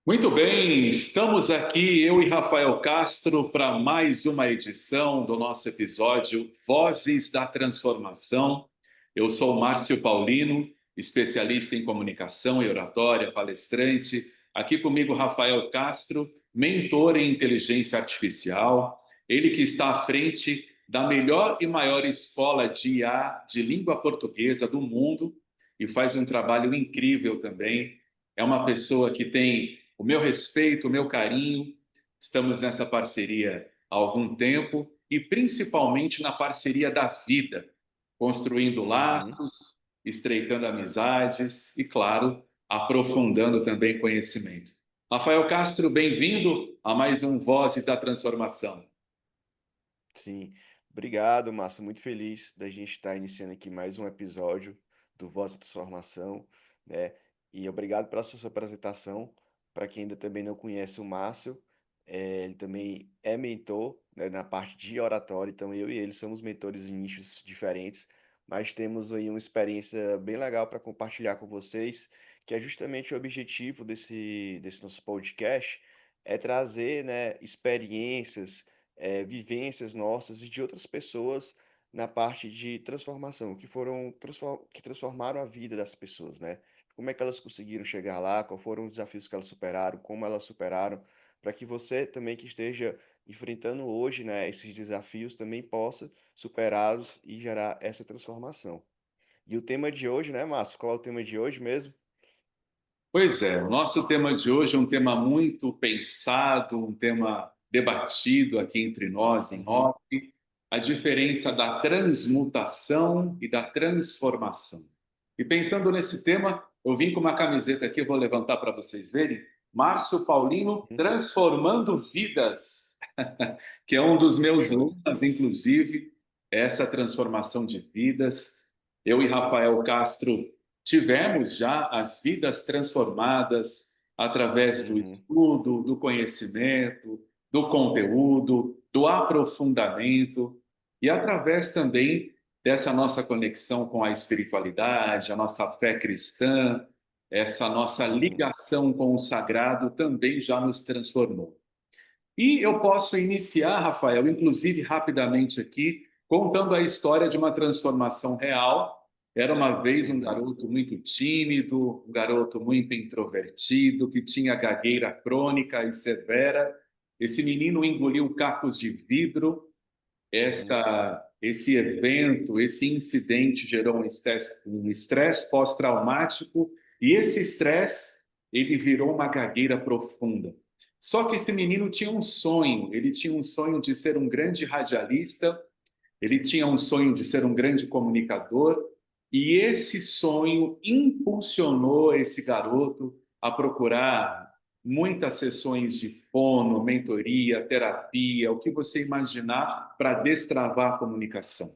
Muito bem, estamos aqui, eu e Rafael Castro, para mais uma edição do nosso episódio Vozes da Transformação. Eu sou Márcio Paulino, especialista em comunicação e oratória, palestrante. Aqui comigo, Rafael Castro, mentor em inteligência artificial, ele que está à frente da melhor e maior escola de IA de língua portuguesa do mundo e faz um trabalho incrível também. É uma pessoa que tem o meu respeito, o meu carinho. Estamos nessa parceria há algum tempo e principalmente na parceria da vida, construindo Uhum. laços, estreitando amizades e, claro, aprofundando também conhecimento. Rafael Castro, bem-vindo a mais um Vozes da Transformação. Sim, obrigado, Márcio. Muito feliz da gente estar iniciando aqui mais um episódio do Voz da Transformação, né? E obrigado pela sua apresentação. Para quem ainda também não conhece o Márcio, ele também é mentor, né, na parte de oratória. Então, eu e ele somos mentores em nichos diferentes, mas temos aí uma experiência bem legal para compartilhar com vocês, que é justamente o objetivo desse nosso podcast, é trazer, né, experiências vivências nossas e de outras pessoas na parte de transformação, que transformaram a vida das pessoas, né? Como é que elas conseguiram chegar lá, quais foram os desafios que elas superaram, como elas superaram, para que você também que esteja enfrentando hoje, né, esses desafios também possa superá-los e gerar essa transformação. E o tema de hoje, né, Márcio? Qual é o tema de hoje mesmo? Pois é, o nosso tema de hoje é um tema muito pensado, um tema debatido aqui entre nós em Uhum. off, a diferença da transmutação e da transformação. E pensando nesse tema, eu vim com uma camiseta aqui, eu vou levantar para vocês verem, Márcio Paulino Uhum. transformando vidas, que é um dos meus Show. lemas, inclusive, essa transformação de vidas. Eu e Rafael Castro tivemos já as vidas transformadas através do Uhum. estudo, do conhecimento, do conteúdo, do aprofundamento e através também dessa nossa conexão com a espiritualidade, a nossa fé cristã, essa nossa Uhum. ligação com o sagrado também já nos transformou. E eu posso iniciar, Rafael, inclusive rapidamente aqui, contando a história de uma transformação real. Era uma vez um Uhum. garoto muito tímido, um garoto muito introvertido, que tinha gagueira crônica e severa. Esse menino engoliu cacos de vidro. Uhum. Esse evento, esse incidente gerou um estresse pós-traumático e esse estresse ele virou uma gagueira profunda. Só que esse menino tinha um sonho, ele tinha um sonho de ser um grande radialista, ele tinha um sonho de ser um grande comunicador, e esse sonho impulsionou esse garoto a procurar muitas sessões de fono, mentoria, terapia, o que você imaginar para destravar a comunicação.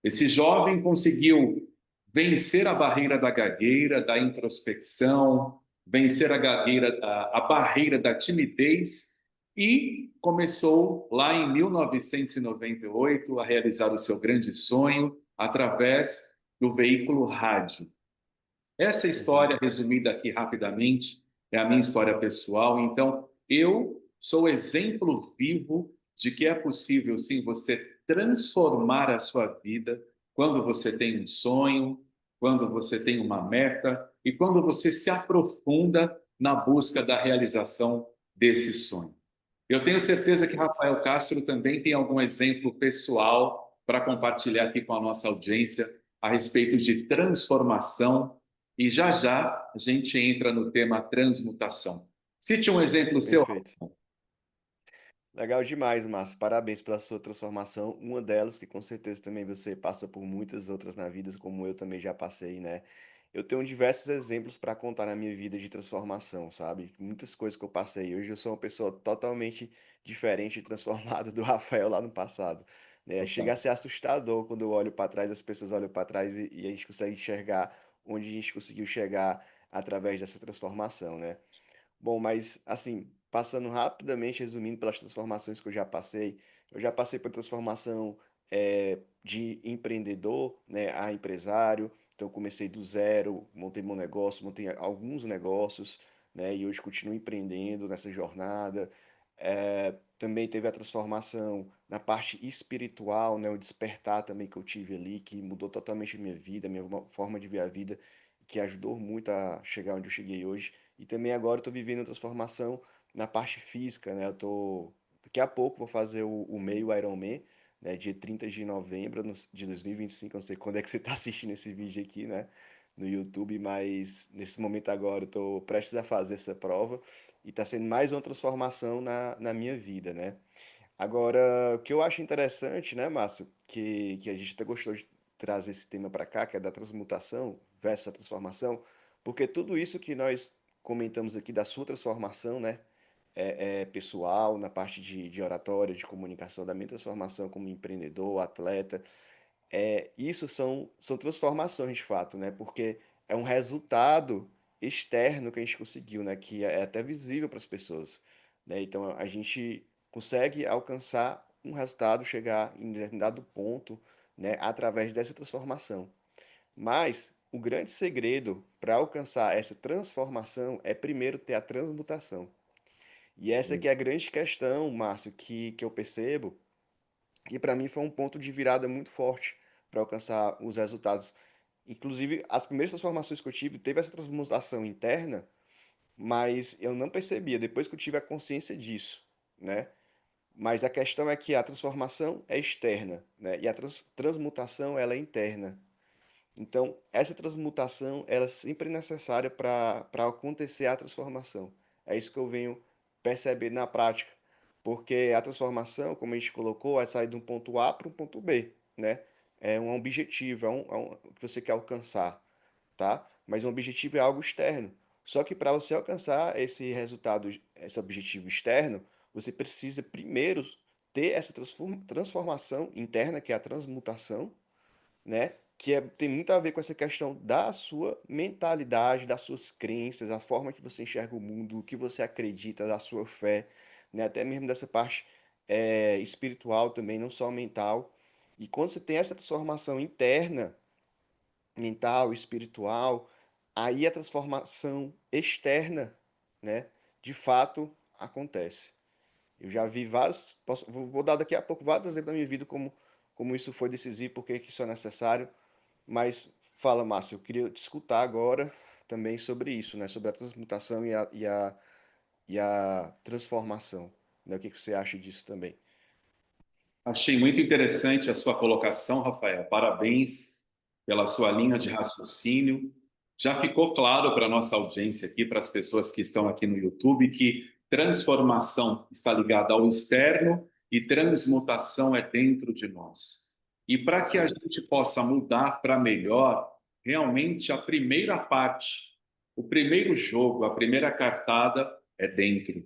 Esse jovem conseguiu vencer a barreira da gagueira, da introspecção, vencer a gagueira, a barreira da timidez e começou lá em 1998 a realizar o seu grande sonho através do veículo rádio. Essa Uhum. história, resumida aqui rapidamente, é a minha história pessoal. Então, eu sou exemplo vivo de que é possível, sim, você transformar a sua vida quando você tem um sonho, quando você tem uma meta e quando você se aprofunda na busca da realização desse sonho. Eu tenho certeza que Perfeito. Rafael Castro também tem algum exemplo pessoal para compartilhar aqui com a nossa audiência a respeito de transformação e já já a gente entra no tema transmutação. Cite um exemplo seu. Perfeito. Legal demais, Márcio. Parabéns pela sua transformação. Uma delas, que com certeza também você passou por muitas outras na vida, como eu também já passei, né? Eu tenho diversos exemplos para contar na minha vida de transformação, sabe? Muitas coisas que eu passei. Hoje eu sou uma pessoa totalmente diferente e transformada do Rafael lá no passado, né? Chega a ser assustador quando eu olho para trás, as pessoas olham para trás e a gente consegue enxergar onde a gente conseguiu chegar através dessa transformação, né? Bom, mas assim, passando rapidamente, resumindo pelas transformações que eu já passei por transformação de empreendedor, né, a empresário. Então, eu comecei do zero, montei meu negócio, montei alguns negócios, né? E hoje continuo empreendendo nessa jornada. Também teve a transformação na parte espiritual, né? O despertar também que eu tive ali, que mudou totalmente a minha vida, a minha forma de ver a vida, que ajudou muito a chegar onde eu cheguei hoje. E também agora eu estou vivendo a transformação na parte física, né? Daqui a pouco vou fazer o meio Ironman, né? Dia 30 de novembro de 2025. Eu não sei quando é que você está assistindo esse vídeo aqui, né? No YouTube, mas nesse momento agora eu estou prestes a fazer essa prova e está sendo mais uma transformação na minha vida, né? Agora, o que eu acho interessante, né, Márcio, que a gente até gostou de trazer esse tema para cá, que é da transmutação versus a transformação, porque tudo isso que nós comentamos aqui da sua transformação, né, é pessoal, na parte de oratória, de comunicação, da minha transformação como empreendedor, atleta, isso são transformações de fato, né? Porque é um resultado externo que a gente conseguiu, né? Que é até visível para as pessoas, né? Então a gente consegue alcançar um resultado, chegar em determinado ponto, né? Através dessa transformação. Mas o grande segredo para alcançar essa transformação é primeiro ter a transmutação. E essa que é a grande questão, Márcio, que eu percebo que para mim foi um ponto de virada muito forte para alcançar os resultados. Inclusive, as primeiras transformações que eu tive, teve essa transmutação interna, mas eu não percebia depois que eu tive a consciência disso, né? Mas a questão é que a transformação é externa, né? E a transmutação ela é interna. Então, essa transmutação, ela é sempre necessária para acontecer a transformação. É isso que eu venho perceber na prática. Porque a transformação, como a gente colocou, é sair de um ponto A para um ponto B, né? É um objetivo, é um que você quer alcançar, tá? Mas um objetivo é algo externo. Só que para você alcançar esse resultado, esse objetivo externo, você precisa primeiro ter essa transformação interna, que é a transmutação, né? Tem muito a ver com essa questão da sua mentalidade, das suas crenças, a forma que você enxerga o mundo, o que você acredita, da sua fé, né? Até mesmo dessa parte espiritual também, não só mental. E quando você tem essa transformação interna, mental, espiritual, aí a transformação externa, né? De fato acontece. Eu já vi vários, vou dar daqui a pouco vários exemplos da minha vida como isso foi decisivo, porque que isso é necessário. Mas fala, Márcio, eu queria te escutar agora também sobre isso, né? Sobre a transmutação e a transformação, né? O que que você acha disso também? Achei muito interessante a sua colocação, Rafael. Parabéns pela sua linha de raciocínio. Já ficou claro para a nossa audiência aqui, para as pessoas que estão aqui no YouTube, que transformação está ligada ao externo e transmutação é dentro de nós. E para que a Sim. gente possa mudar para melhor, realmente a primeira parte, o primeiro jogo, a primeira cartada é dentro.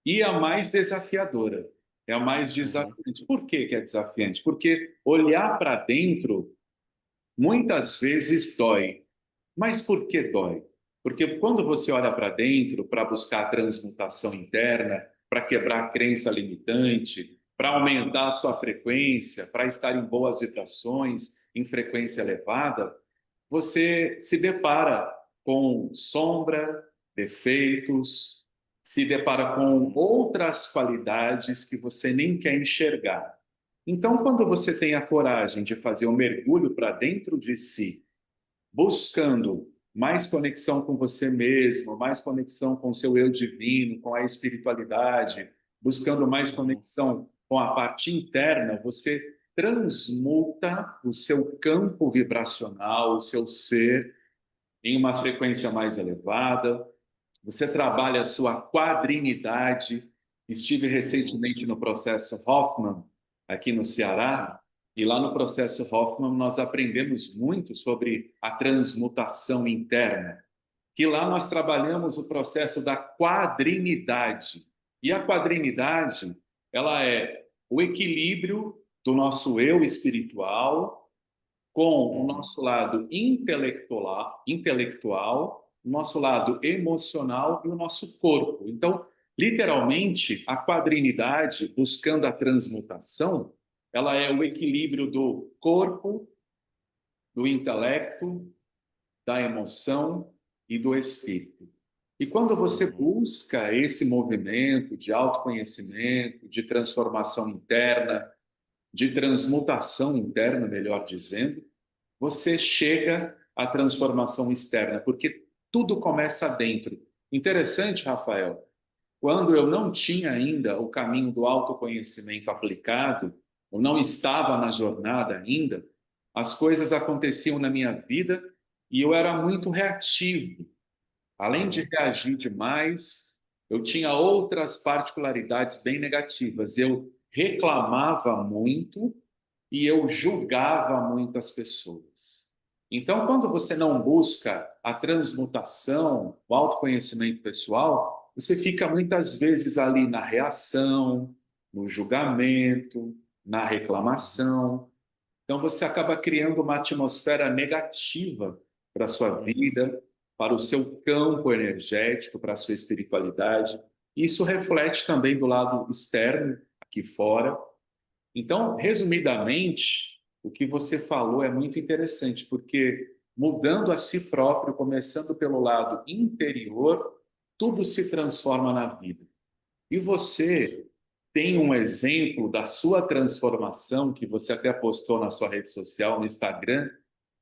E a mais desafiadora. É a mais Uhum. desafiante. Por que que é desafiante? Porque olhar para dentro muitas vezes dói. Mas por que dói? Porque quando você olha para dentro para buscar a transmutação interna, para quebrar a crença limitante, para aumentar a sua frequência, para estar em boas vibrações, em frequência elevada, você se depara com sombra, defeitos, se depara com outras qualidades que você nem quer enxergar. Então, quando você tem a coragem de fazer um mergulho para dentro de si, buscando mais conexão com você mesmo, mais conexão com o seu eu divino, com a espiritualidade, buscando mais Uhum. conexão com a parte interna, você transmuta o seu campo vibracional, o seu ser em uma frequência mais elevada. Você trabalha a sua quadrinidade. Estive Uhum. recentemente no processo Hoffman, aqui no Sim. Ceará, e lá no processo Hoffman nós aprendemos muito sobre a transmutação interna, que lá nós trabalhamos o processo da quadrinidade. E a quadrinidade, ela é o equilíbrio do nosso eu espiritual com o Uhum. nosso lado intelectual, o nosso lado emocional e o nosso corpo. Então, literalmente, a quadrinidade, buscando a transmutação, ela é o equilíbrio do corpo, do intelecto, da emoção e do espírito. E quando você Uhum. busca esse movimento de autoconhecimento, de transformação interna, de transmutação interna, melhor dizendo, você chega à transformação externa, porque tudo começa dentro. Interessante, Rafael, quando eu não tinha ainda o caminho do autoconhecimento aplicado, eu não estava na jornada ainda, as coisas aconteciam na minha vida e eu era muito reativo. Além de Uhum. reagir demais, eu tinha outras particularidades bem negativas. Eu reclamava muito e eu julgava muito as pessoas. Então, quando você não busca a transmutação, o autoconhecimento pessoal, você fica muitas vezes ali na reação, no julgamento, na Uhum. reclamação. Então, você acaba criando uma atmosfera negativa para a sua Uhum. vida, para o seu campo energético, para a sua espiritualidade. Isso reflete também do lado externo, aqui fora. Então, resumidamente, o que você falou é muito interessante, porque mudando a si próprio, começando pelo lado interior, tudo se transforma na vida. E Isso. você tem um exemplo da sua transformação, que você até postou na sua rede social, no Instagram,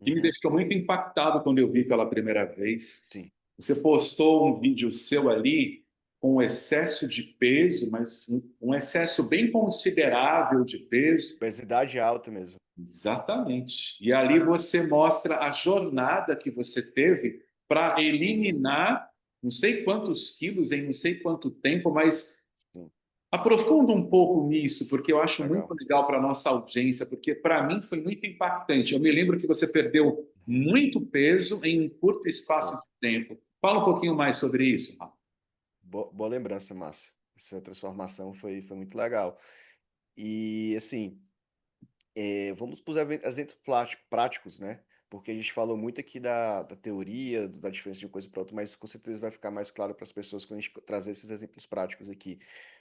que me Uhum. deixou muito impactado quando eu vi pela primeira vez. Sim. Você postou um vídeo seu ali com excesso de peso, mas um excesso bem considerável de peso. Obesidade alta mesmo. Exatamente. E ali você mostra a jornada que você teve para Uhum. eliminar não sei quantos quilos em não sei quanto tempo, mas Sim. aprofunda um pouco nisso, porque eu acho muito Legal. legal para a nossa audiência, porque para mim foi muito impactante. Eu me lembro que você perdeu Uhum. muito peso em um curto espaço Foi. de tempo. Fala um pouquinho mais sobre isso, Rafa. Boa lembrança, Márcio. Essa transformação foi muito legal. E, assim, vamos para os exemplos práticos, né? Porque a gente falou muito aqui da teoria, da diferença de uma coisa para outra, mas com certeza vai ficar mais claro para as pessoas quando a gente trazer esses exemplos práticos aqui.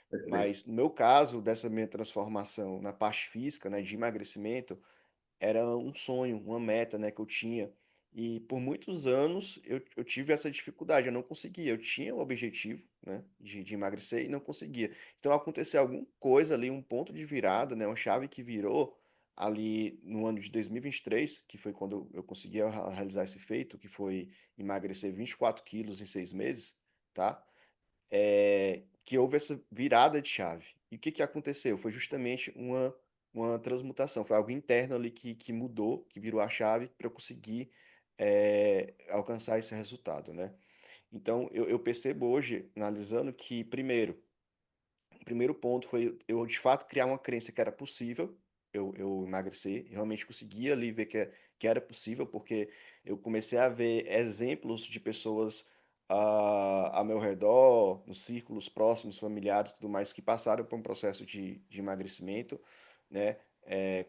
Perfeito. Mas no meu caso, dessa minha transformação na parte física, né, de emagrecimento, era um sonho, uma meta, né, que eu tinha. E por muitos anos eu tive essa dificuldade, eu não conseguia. Eu tinha o objetivo, né, de emagrecer e não conseguia. Então aconteceu alguma coisa ali, um ponto de virada, né, uma chave que virou ali no ano de 2023, que foi quando eu consegui realizar esse feito, que foi emagrecer 24 quilos em 6 meses, tá? Que houve essa virada de chave. E o que que aconteceu? Foi justamente uma transmutação, foi algo interno ali que mudou, que virou a chave para eu conseguir alcançar esse resultado, né? Então, eu percebo hoje, analisando, que, primeiro, o primeiro ponto foi eu de fato criar uma crença que era possível eu emagrecer, realmente conseguia ali ver que era possível, porque eu comecei a ver exemplos de pessoas a meu redor, nos círculos próximos, familiares e tudo mais, que passaram por um processo de emagrecimento, né?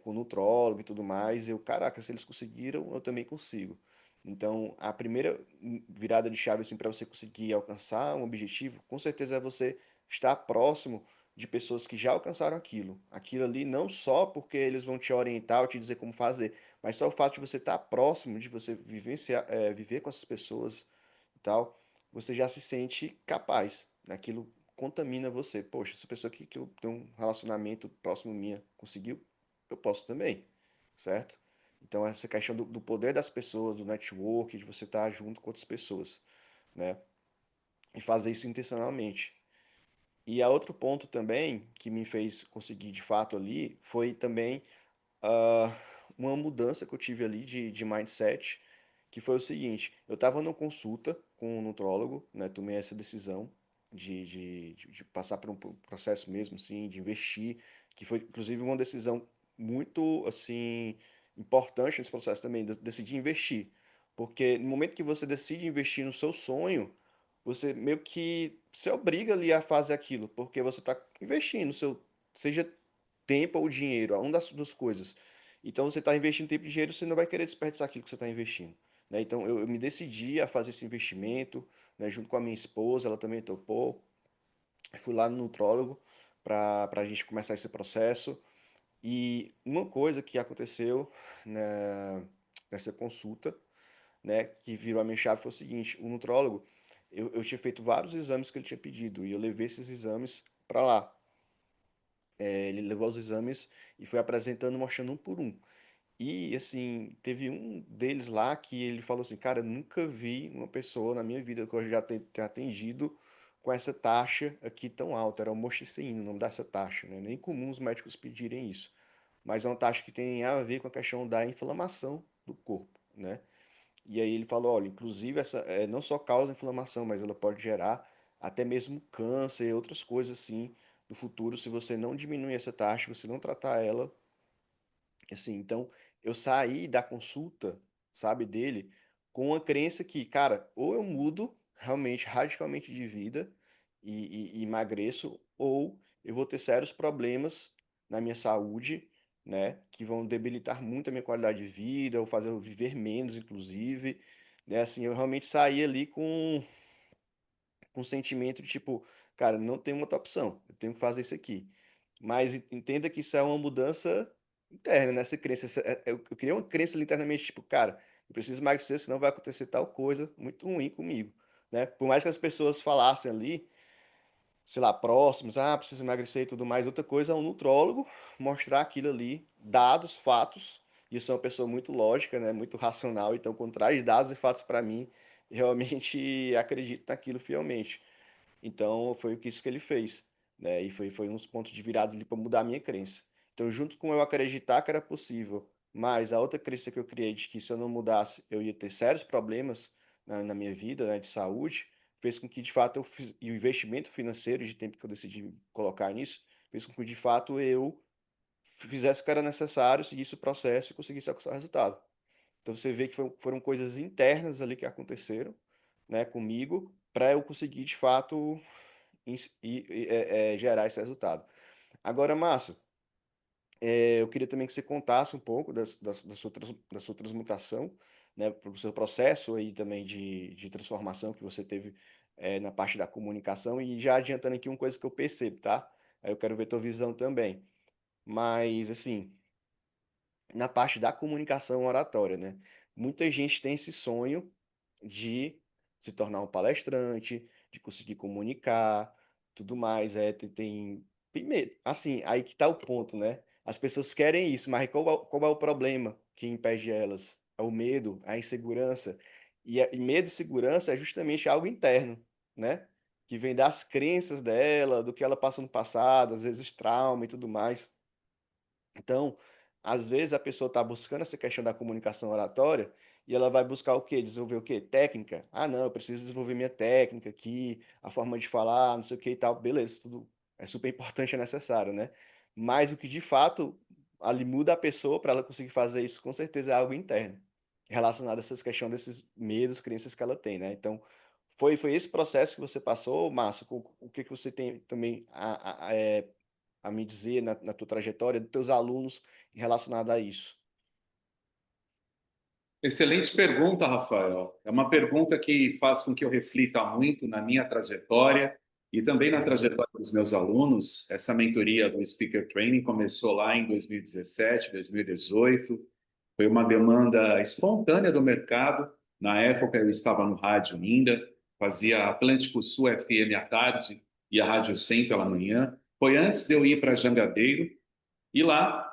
Com nutrólogo e tudo mais. Eu, caraca, se eles conseguiram, eu também consigo. Então, a primeira virada de chave assim, para você conseguir alcançar um objetivo, com certeza é você estar próximo de pessoas que já alcançaram aquilo. Aquilo ali não só porque eles vão te orientar ou te dizer como fazer, mas só o fato de você estar próximo, de você vivenciar, viver com essas pessoas e tal, você já se sente capaz. Aquilo contamina você. Poxa, essa pessoa que eu tenho um relacionamento próximo minha conseguiu, eu posso também, certo? Então, essa questão do poder das pessoas, do network, de você estar junto com outras pessoas, né? E fazer isso intencionalmente. E a outro ponto também que me fez conseguir de fato ali foi também ah, uma mudança que eu tive ali de mindset, que foi o seguinte: eu estava numa consulta com um nutrólogo, né? Tomei essa decisão de passar por um processo mesmo, assim, de investir, que foi inclusive uma decisão muito assim importante nesse processo também, de decidir investir. Porque no momento que você decide investir no seu sonho, você meio que se obriga ali a fazer aquilo, porque você está investindo seu, seja tempo ou dinheiro, uma das duas coisas. Então você está investindo tempo e dinheiro, você não vai querer desperdiçar aquilo que você está investindo, né? Então eu me decidi a fazer esse investimento, né, junto com a minha esposa, ela também topou. Fui lá no nutrólogo para a gente começar esse processo. E uma coisa que aconteceu, né, nessa consulta, né, que virou a minha chave foi o seguinte: o nutrólogo eu tinha feito vários exames que ele tinha pedido, e eu levei esses exames para lá. Ele levou os exames e foi apresentando, mostrando um por um. E, assim, teve um deles lá que ele falou assim, cara, eu nunca vi uma pessoa na minha vida que eu já tenha atendido com essa taxa aqui tão alta. Era o moxicina, o nome dessa taxa, né? Nem comum os médicos pedirem isso. Mas é uma taxa que tem a ver com a questão da inflamação do corpo, né? E aí ele falou, olha, inclusive essa não só causa inflamação, mas ela pode gerar até mesmo câncer e outras coisas assim no futuro se você não diminuir essa taxa, você não tratar ela assim. Então eu saí da consulta, sabe, dele com a crença que, cara, ou eu mudo realmente radicalmente de vida e emagreço, ou eu vou ter sérios problemas na minha saúde, né, que vão debilitar muito a minha qualidade de vida, ou fazer eu viver menos, inclusive, né, assim, eu realmente saí ali com um sentimento de tipo, cara, não tem uma outra opção, eu tenho que fazer isso aqui. Mas entenda que isso é uma mudança interna, né? Essa crença, eu criei uma crença ali internamente, tipo, cara, eu preciso emagrecer, senão vai acontecer tal coisa muito ruim comigo, né? Por mais que as pessoas falassem ali, sei lá, próximos, ah, precisa emagrecer e tudo mais, outra coisa é um nutrólogo mostrar aquilo ali, dados, fatos, e eu sou uma pessoa muito lógica, né? Muito racional, então quando traz dados e fatos para mim, realmente acredito naquilo fielmente. Então, foi isso que ele fez, né? E foi uns pontos de virada ali para mudar a minha crença. Então, junto com eu acreditar que era possível, mas a outra crença que eu criei de que se eu não mudasse, eu ia ter sérios problemas na minha vida, né, de saúde, fez com que, de fato, e o investimento financeiro de tempo que eu decidi colocar nisso, fez com que, de fato, eu fizesse o que era necessário, seguisse o processo e conseguisse alcançar o resultado. Então, você vê que foram coisas internas ali que aconteceram, né, comigo, para eu conseguir, de fato, gerar esse resultado. Agora, Márcio, eu queria também que você contasse um pouco da sua transmutação, né, para o seu processo aí também de transformação que você teve na parte da comunicação e já adiantando aqui uma coisa que eu percebo, tá? Aí eu quero ver tua visão também. Mas, assim, na parte da comunicação oratória, né? Muita gente tem esse sonho de se tornar um palestrante, de conseguir comunicar, tudo mais. Tem medo. Assim, aí que tá o ponto, né? As pessoas querem isso, mas qual é o problema que impede elas? É o medo, a insegurança. E medo e segurança é justamente algo interno, né? Que vem das crenças dela, do que ela passou no passado, às vezes trauma e tudo mais. Então, às vezes a pessoa está buscando essa questão da comunicação oratória e ela vai buscar o quê? Desenvolver o quê? Técnica. Ah, não, eu preciso desenvolver minha técnica aqui, a forma de falar, não sei o que e tal. Beleza, tudo é super importante, é necessário, né? Mas o que de fato ali muda a pessoa para ela conseguir fazer isso, com certeza é algo interno, relacionado a essas questões desses medos, crenças que ela tem, né? Então, foi esse processo que você passou, Márcio? O que que você tem também a me dizer na tua trajetória, dos teus alunos relacionado a isso? Excelente pergunta, Rafael. É uma pergunta que faz com que eu reflita muito na minha trajetória e também na Uhum, trajetória dos meus alunos. Essa mentoria do Speaker Training começou lá em 2017, 2018. Foi uma demanda espontânea do mercado. Na época eu estava no rádio ainda, fazia Atlântico Sul FM à tarde e a Rádio 100 pela manhã. Foi antes de eu ir para Jangadeiro e lá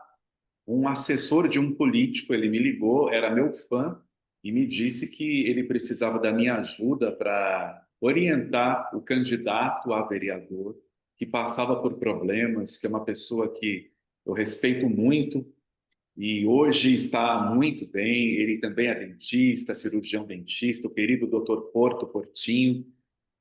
um assessor de um político, ele me ligou, era meu fã, e me disse que ele precisava da minha ajuda para orientar o candidato a vereador que passava por problemas, que é uma pessoa que eu respeito muito e hoje está muito bem. Ele também é dentista, cirurgião dentista, o querido Dr. Porto Portinho.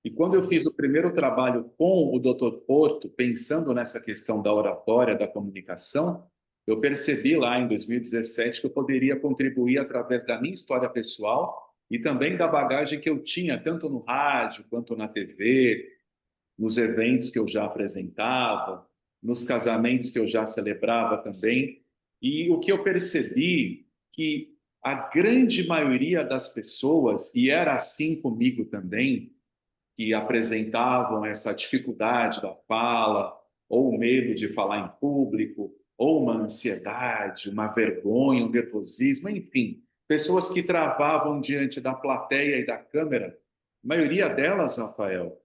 E quando eu fiz uhum, o primeiro trabalho com o Dr. Porto, pensando nessa questão da oratória, da comunicação, eu percebi lá em 2017 que eu poderia contribuir através da minha história pessoal e também da bagagem que eu tinha, tanto no rádio quanto na TV, nos eventos que eu já apresentava, nos casamentos que eu já celebrava também. E o que eu percebi que a grande maioria das pessoas, e era assim comigo também, que apresentavam essa dificuldade da fala, ou o medo de falar em público, ou uma ansiedade, uma vergonha, um nervosismo, enfim, pessoas que travavam diante da plateia e da câmera, A maioria delas, Rafael,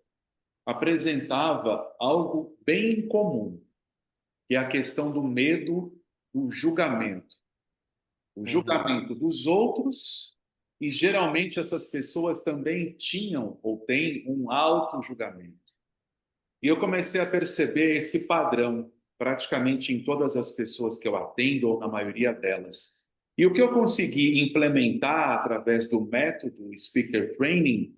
apresentava algo bem comum, que é a questão do medo do julgamento. O Uhum, julgamento dos outros, e geralmente essas pessoas também tinham ou têm um auto-julgamento. E eu comecei a perceber esse padrão praticamente em todas as pessoas que eu atendo, ou na maioria delas. E o que eu consegui implementar através do método Speaker Training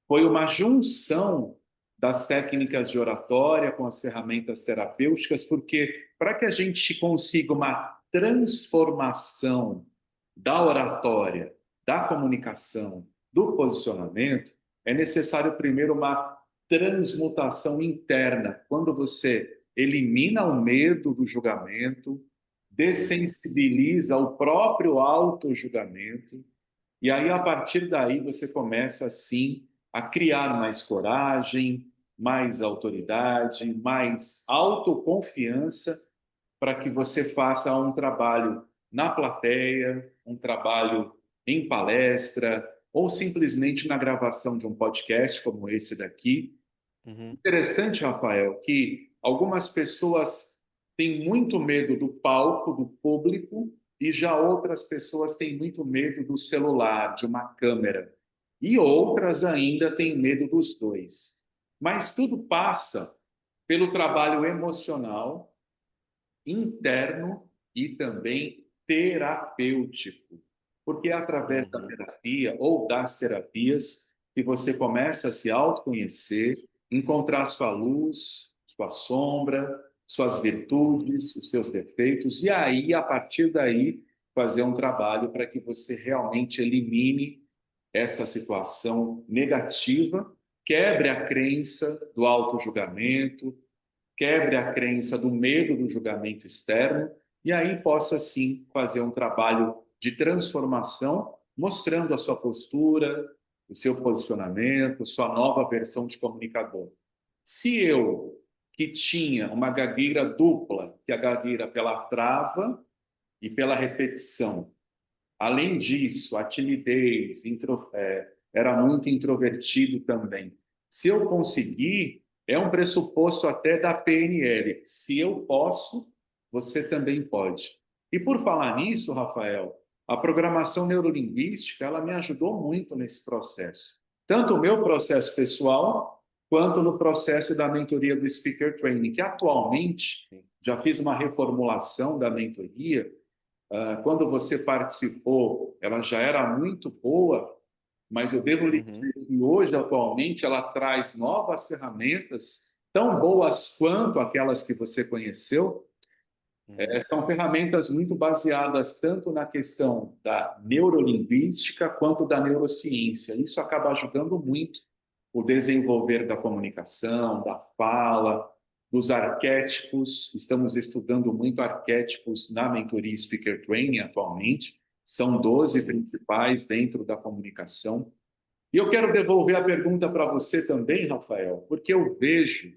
foi uma junção das técnicas de oratória com as ferramentas terapêuticas, porque para que a gente consiga uma transformação da oratória, da comunicação, do posicionamento, é necessário primeiro uma transmutação interna, quando você elimina o medo do julgamento, uhum, dessensibiliza o próprio auto-julgamento, e aí, a partir daí, você começa, assim, a criar mais coragem, mais autoridade, mais autoconfiança para que você faça um trabalho na plateia, um trabalho em palestra, ou simplesmente na gravação de um podcast como esse daqui. uhum, Interessante, Rafael, que algumas pessoas têm muito medo do palco, do público, e já outras pessoas têm muito medo do celular, de uma câmera. E outras ainda têm medo dos dois. Mas tudo passa pelo trabalho emocional, interno e também terapêutico. Porque é através da uhum. terapia ou das terapias que você começa a se autoconhecer, encontrar sua luz, sua sombra, suas virtudes, os seus defeitos, e aí, a partir daí, fazer um trabalho para que você realmente elimine essa situação negativa, quebre a crença do auto-julgamento, quebre a crença do medo do julgamento externo e aí possa sim fazer um trabalho de transformação, mostrando a sua postura, o seu posicionamento, sua nova versão de comunicador. Se eu, que tinha uma gagueira dupla, que é a gagueira pela trava e pela repetição, além disso, a timidez, era muito introvertido também. Se eu conseguir, é um pressuposto até da PNL. Se eu posso, você também pode. E por falar nisso, Rafael, a programação neurolinguística, ela me ajudou muito nesse processo. Tanto o meu processo pessoal, quanto no processo da mentoria do Speaker Training, que atualmente Sim. já fiz uma reformulação da mentoria. Quando você participou, ela já era muito boa, mas eu devo lhe Uhum, dizer que hoje, atualmente, ela traz novas ferramentas, tão boas quanto aquelas que você conheceu. uhum. São ferramentas muito baseadas tanto na questão da neurolinguística quanto da neurociência. Isso acaba ajudando muito o desenvolver da comunicação, da fala, dos arquétipos. Estamos estudando muito arquétipos na mentoria Speaker Training atualmente. São 12 Sim. principais dentro da comunicação. E eu quero devolver a pergunta para você também, Rafael, porque eu vejo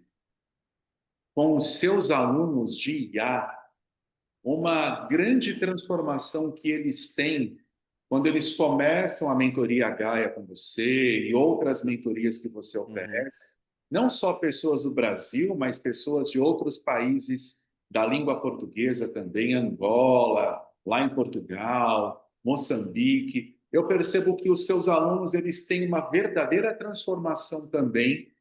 com os seus alunos de IA uma grande transformação que eles têm quando eles começam a mentoria Gaia com você e outras mentorias que você Uhum, oferece, não só pessoas do Brasil, mas pessoas de outros países da língua portuguesa também, Angola, lá em Portugal, Moçambique. Eu percebo que os seus alunos eles têm uma verdadeira transformação também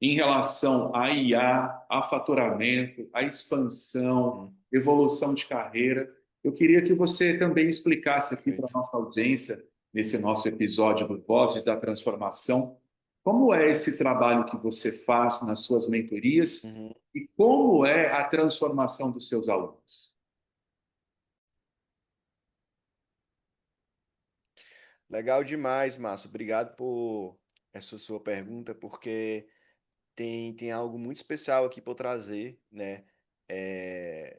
em relação à IA, a faturamento, a expansão, uhum. evolução de carreira. Eu queria que você também explicasse aqui para a Perfeito. nossa audiência, nesse nosso episódio do Vozes da Transformação, como é esse trabalho que você faz nas suas mentorias Uhum. e como é a transformação dos seus alunos. Legal demais, Márcio. Obrigado por essa sua pergunta, porque tem algo muito especial aqui para eu trazer, né?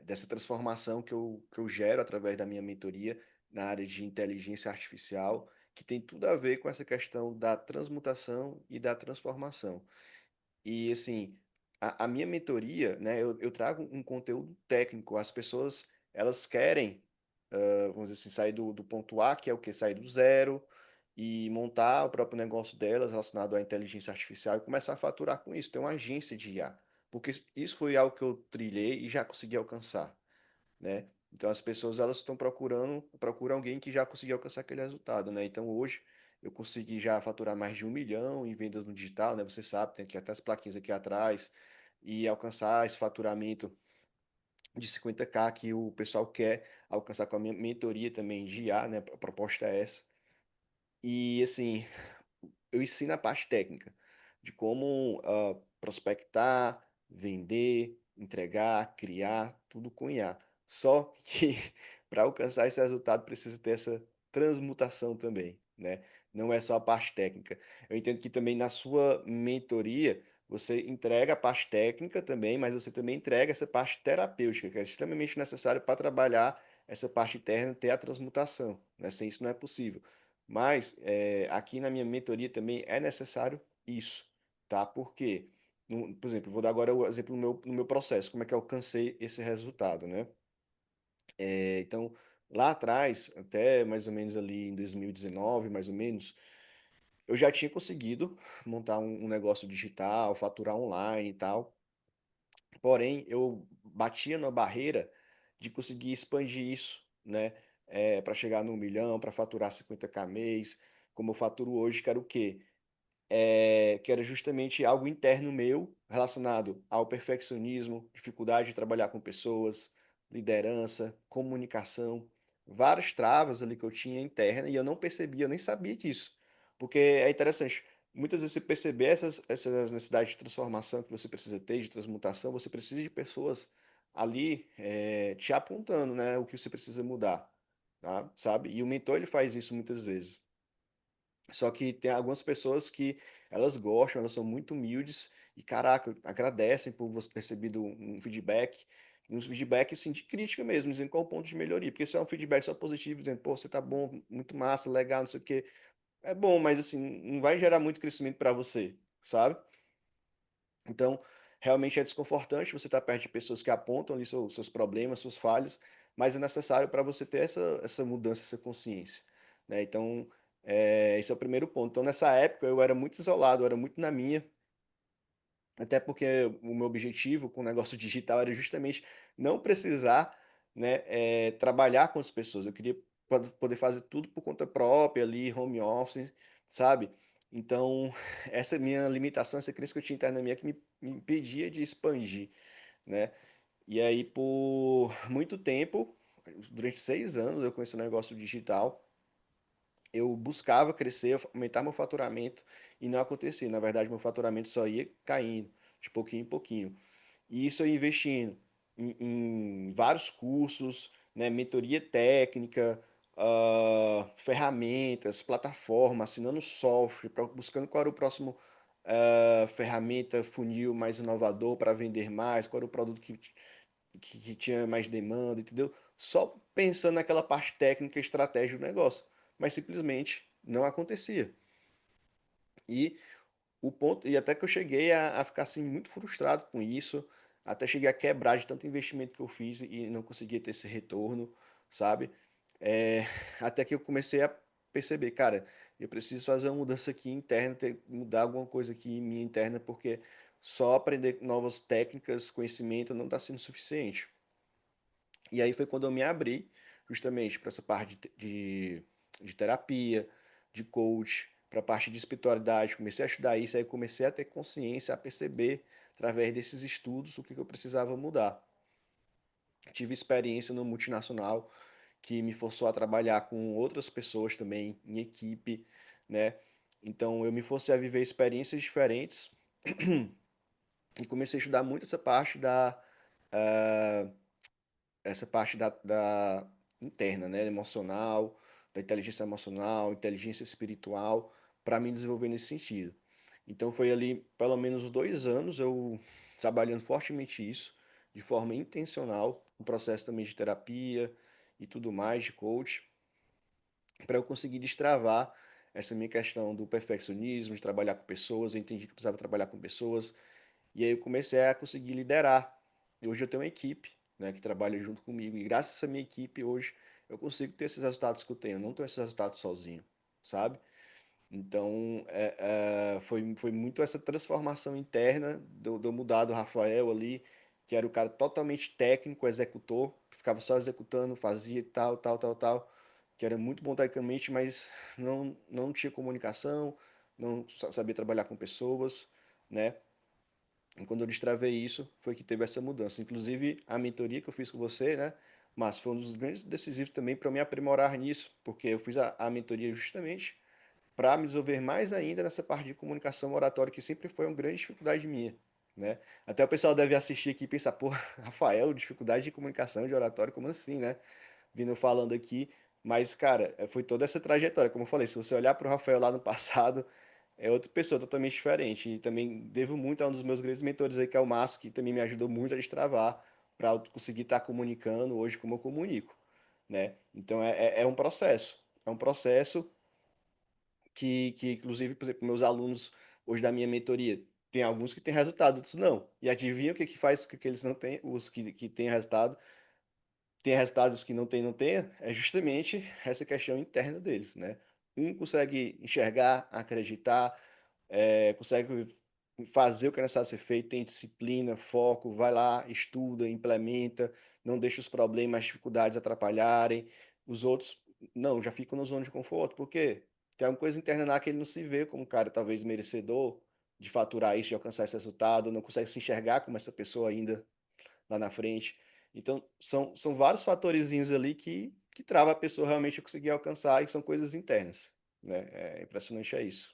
Dessa transformação que eu gero através da minha mentoria na área de inteligência artificial, que tem tudo a ver com essa questão da transmutação e da transformação. E assim, a minha mentoria, né? Eu trago um conteúdo técnico. As pessoas, elas querem, vamos dizer assim, sair do ponto A, que é o quê? Sair do zero, e montar o próprio negócio delas relacionado à inteligência artificial e começar a faturar com isso, ter uma agência de IA. Porque isso foi algo que eu trilhei e já consegui alcançar, né? Então as pessoas elas estão procuram alguém que já conseguiu alcançar aquele resultado, né? Então hoje eu consegui já faturar mais de 1 milhão em vendas no digital, né? Você sabe, tem aqui até as plaquinhas aqui atrás, e alcançar esse faturamento de 50K que o pessoal quer alcançar com a minha mentoria também de IA, né? A proposta é essa. E assim, eu ensino a parte técnica de como prospectar, vender, entregar, criar, tudo com IA. Só que para alcançar esse resultado precisa ter essa transmutação também, né? Não é só a parte técnica. Eu entendo que também na sua mentoria você entrega a parte técnica também, mas você também entrega essa parte terapêutica, que é extremamente necessário para trabalhar essa parte interna, ter a transmutação, né? Sem isso não é possível. Mas aqui na minha mentoria também é necessário isso, tá? Porque, por exemplo, vou dar agora o exemplo no meu processo, como é que eu alcancei esse resultado, né? Então, lá atrás, até mais ou menos ali em 2019, mais ou menos, eu já tinha conseguido montar um negócio digital, faturar online e tal. Porém, eu batia na barreira de conseguir expandir isso, né? Para chegar no 1 milhão, para faturar 50K mês, como eu faturo hoje, que era o quê? Que era justamente algo interno meu, relacionado ao perfeccionismo, dificuldade de trabalhar com pessoas, liderança, comunicação, várias travas ali que eu tinha interna e eu não percebia, eu nem sabia disso. Porque é interessante, muitas vezes você perceber essas necessidades de transformação que você precisa ter, de transmutação, você precisa de pessoas ali te apontando, né, o que você precisa mudar, tá? Sabe? E o mentor ele faz isso muitas vezes. Só que tem algumas pessoas que elas gostam, elas são muito humildes e, caraca, agradecem por você ter recebido um feedback, e uns feedbacks assim, de crítica mesmo, dizendo qual o ponto de melhoria. Porque se é um feedback só positivo, dizendo, pô, você tá bom, muito massa, legal, não sei o quê, é bom, mas assim, não vai gerar muito crescimento para você, sabe? Então, realmente é desconfortante você estar perto de pessoas que apontam ali seus problemas, suas falhas, mas é necessário para você ter essa mudança, essa consciência, né? Então, esse é o primeiro ponto. Então, nessa época, eu era muito isolado, eu era muito na minha, até porque o meu objetivo com o negócio digital era justamente não precisar, né, trabalhar com as pessoas. Eu queria poder fazer tudo por conta própria ali, home office, sabe? Então, essa minha limitação, essa crença que eu tinha interna minha que me impedia de expandir, né? E aí, por muito tempo, durante 6 anos, eu com esse negócio digital, eu buscava crescer, aumentar meu faturamento e não acontecia. Na verdade, meu faturamento só ia caindo de pouquinho em pouquinho. E isso eu investindo em vários cursos, né, mentoria técnica, ferramentas, plataforma, assinando software, buscando qual era o próximo ferramenta, funil mais inovador para vender mais, qual era o produto que tinha mais demanda, entendeu? Só pensando naquela parte técnica e estratégia do negócio, mas simplesmente não acontecia. E e até que eu cheguei a ficar assim muito frustrado com isso, até cheguei a quebrar de tanto investimento que eu fiz e não conseguia ter esse retorno, sabe? É, até que eu comecei a perceber, cara, eu preciso fazer uma mudança aqui interna, mudar alguma coisa aqui minha interna, porque só aprender novas técnicas, conhecimento não está sendo suficiente. E aí foi quando eu me abri justamente para essa parte de terapia, de coach, para a parte de espiritualidade. Comecei a estudar isso, aí comecei a ter consciência, a perceber, através desses estudos, o que eu precisava mudar. Tive experiência no multinacional que me forçou a trabalhar com outras pessoas também, em equipe, né? Então eu me forcei a viver experiências diferentes e comecei a estudar muito essa parte da interna, né, emocional, da inteligência emocional, inteligência espiritual, para me desenvolver nesse sentido. Então foi ali pelo menos 2 anos eu trabalhando fortemente isso, de forma intencional, um processo também de terapia e tudo mais, de coach, para eu conseguir destravar essa minha questão do perfeccionismo, de trabalhar com pessoas, eu entendi que eu precisava trabalhar com pessoas, e aí eu comecei a conseguir liderar. E hoje eu tenho uma equipe, né, que trabalha junto comigo. E graças a essa minha equipe hoje eu consigo ter esses resultados que eu tenho. Eu não tenho esses resultados sozinho, sabe? Então, foi muito essa transformação interna do mudar do Rafael ali, que era o cara totalmente técnico, executor, ficava só executando, fazia tal, tal, tal, tal, que era muito bom tecnicamente, mas não tinha comunicação, não sabia trabalhar com pessoas, né? E quando eu destravei isso, foi que teve essa mudança. Inclusive, a mentoria que eu fiz com você, né? Mas foi um dos grandes decisivos também para me aprimorar nisso, porque eu fiz a mentoria justamente para me desenvolver mais ainda nessa parte de comunicação oratória, que sempre foi uma grande dificuldade minha, né? Até o pessoal deve assistir aqui e pensar, pô, Rafael, dificuldade de comunicação, de oratório, como assim, né? Vindo falando aqui, mas, cara, foi toda essa trajetória, como eu falei, se você olhar para o Rafael lá no passado, é outra pessoa totalmente diferente, e também devo muito a um dos meus grandes mentores aí, que é o Márcio, que também me ajudou muito a destravar, para eu conseguir estar comunicando hoje como eu comunico, né? Então, é um processo que inclusive, por exemplo, meus alunos hoje da minha mentoria, tem alguns que têm resultado, outros não. E adivinha o que que faz com que eles não têm, os que têm resultado, tem resultados que não tem, é justamente essa questão interna deles, né? Um consegue enxergar, acreditar, consegue fazer o que é necessário ser feito, tem disciplina, foco, vai lá, estuda, implementa, não deixa os problemas, as dificuldades atrapalharem. Os outros, não, já ficam na zona de conforto, porque tem alguma coisa interna lá que ele não se vê como um cara talvez merecedor de faturar isso, de alcançar esse resultado, não consegue se enxergar como essa pessoa ainda lá na frente. Então, são vários fatorzinhos ali que trava a pessoa realmente a conseguir alcançar, e são coisas internas, né? É impressionante, é isso.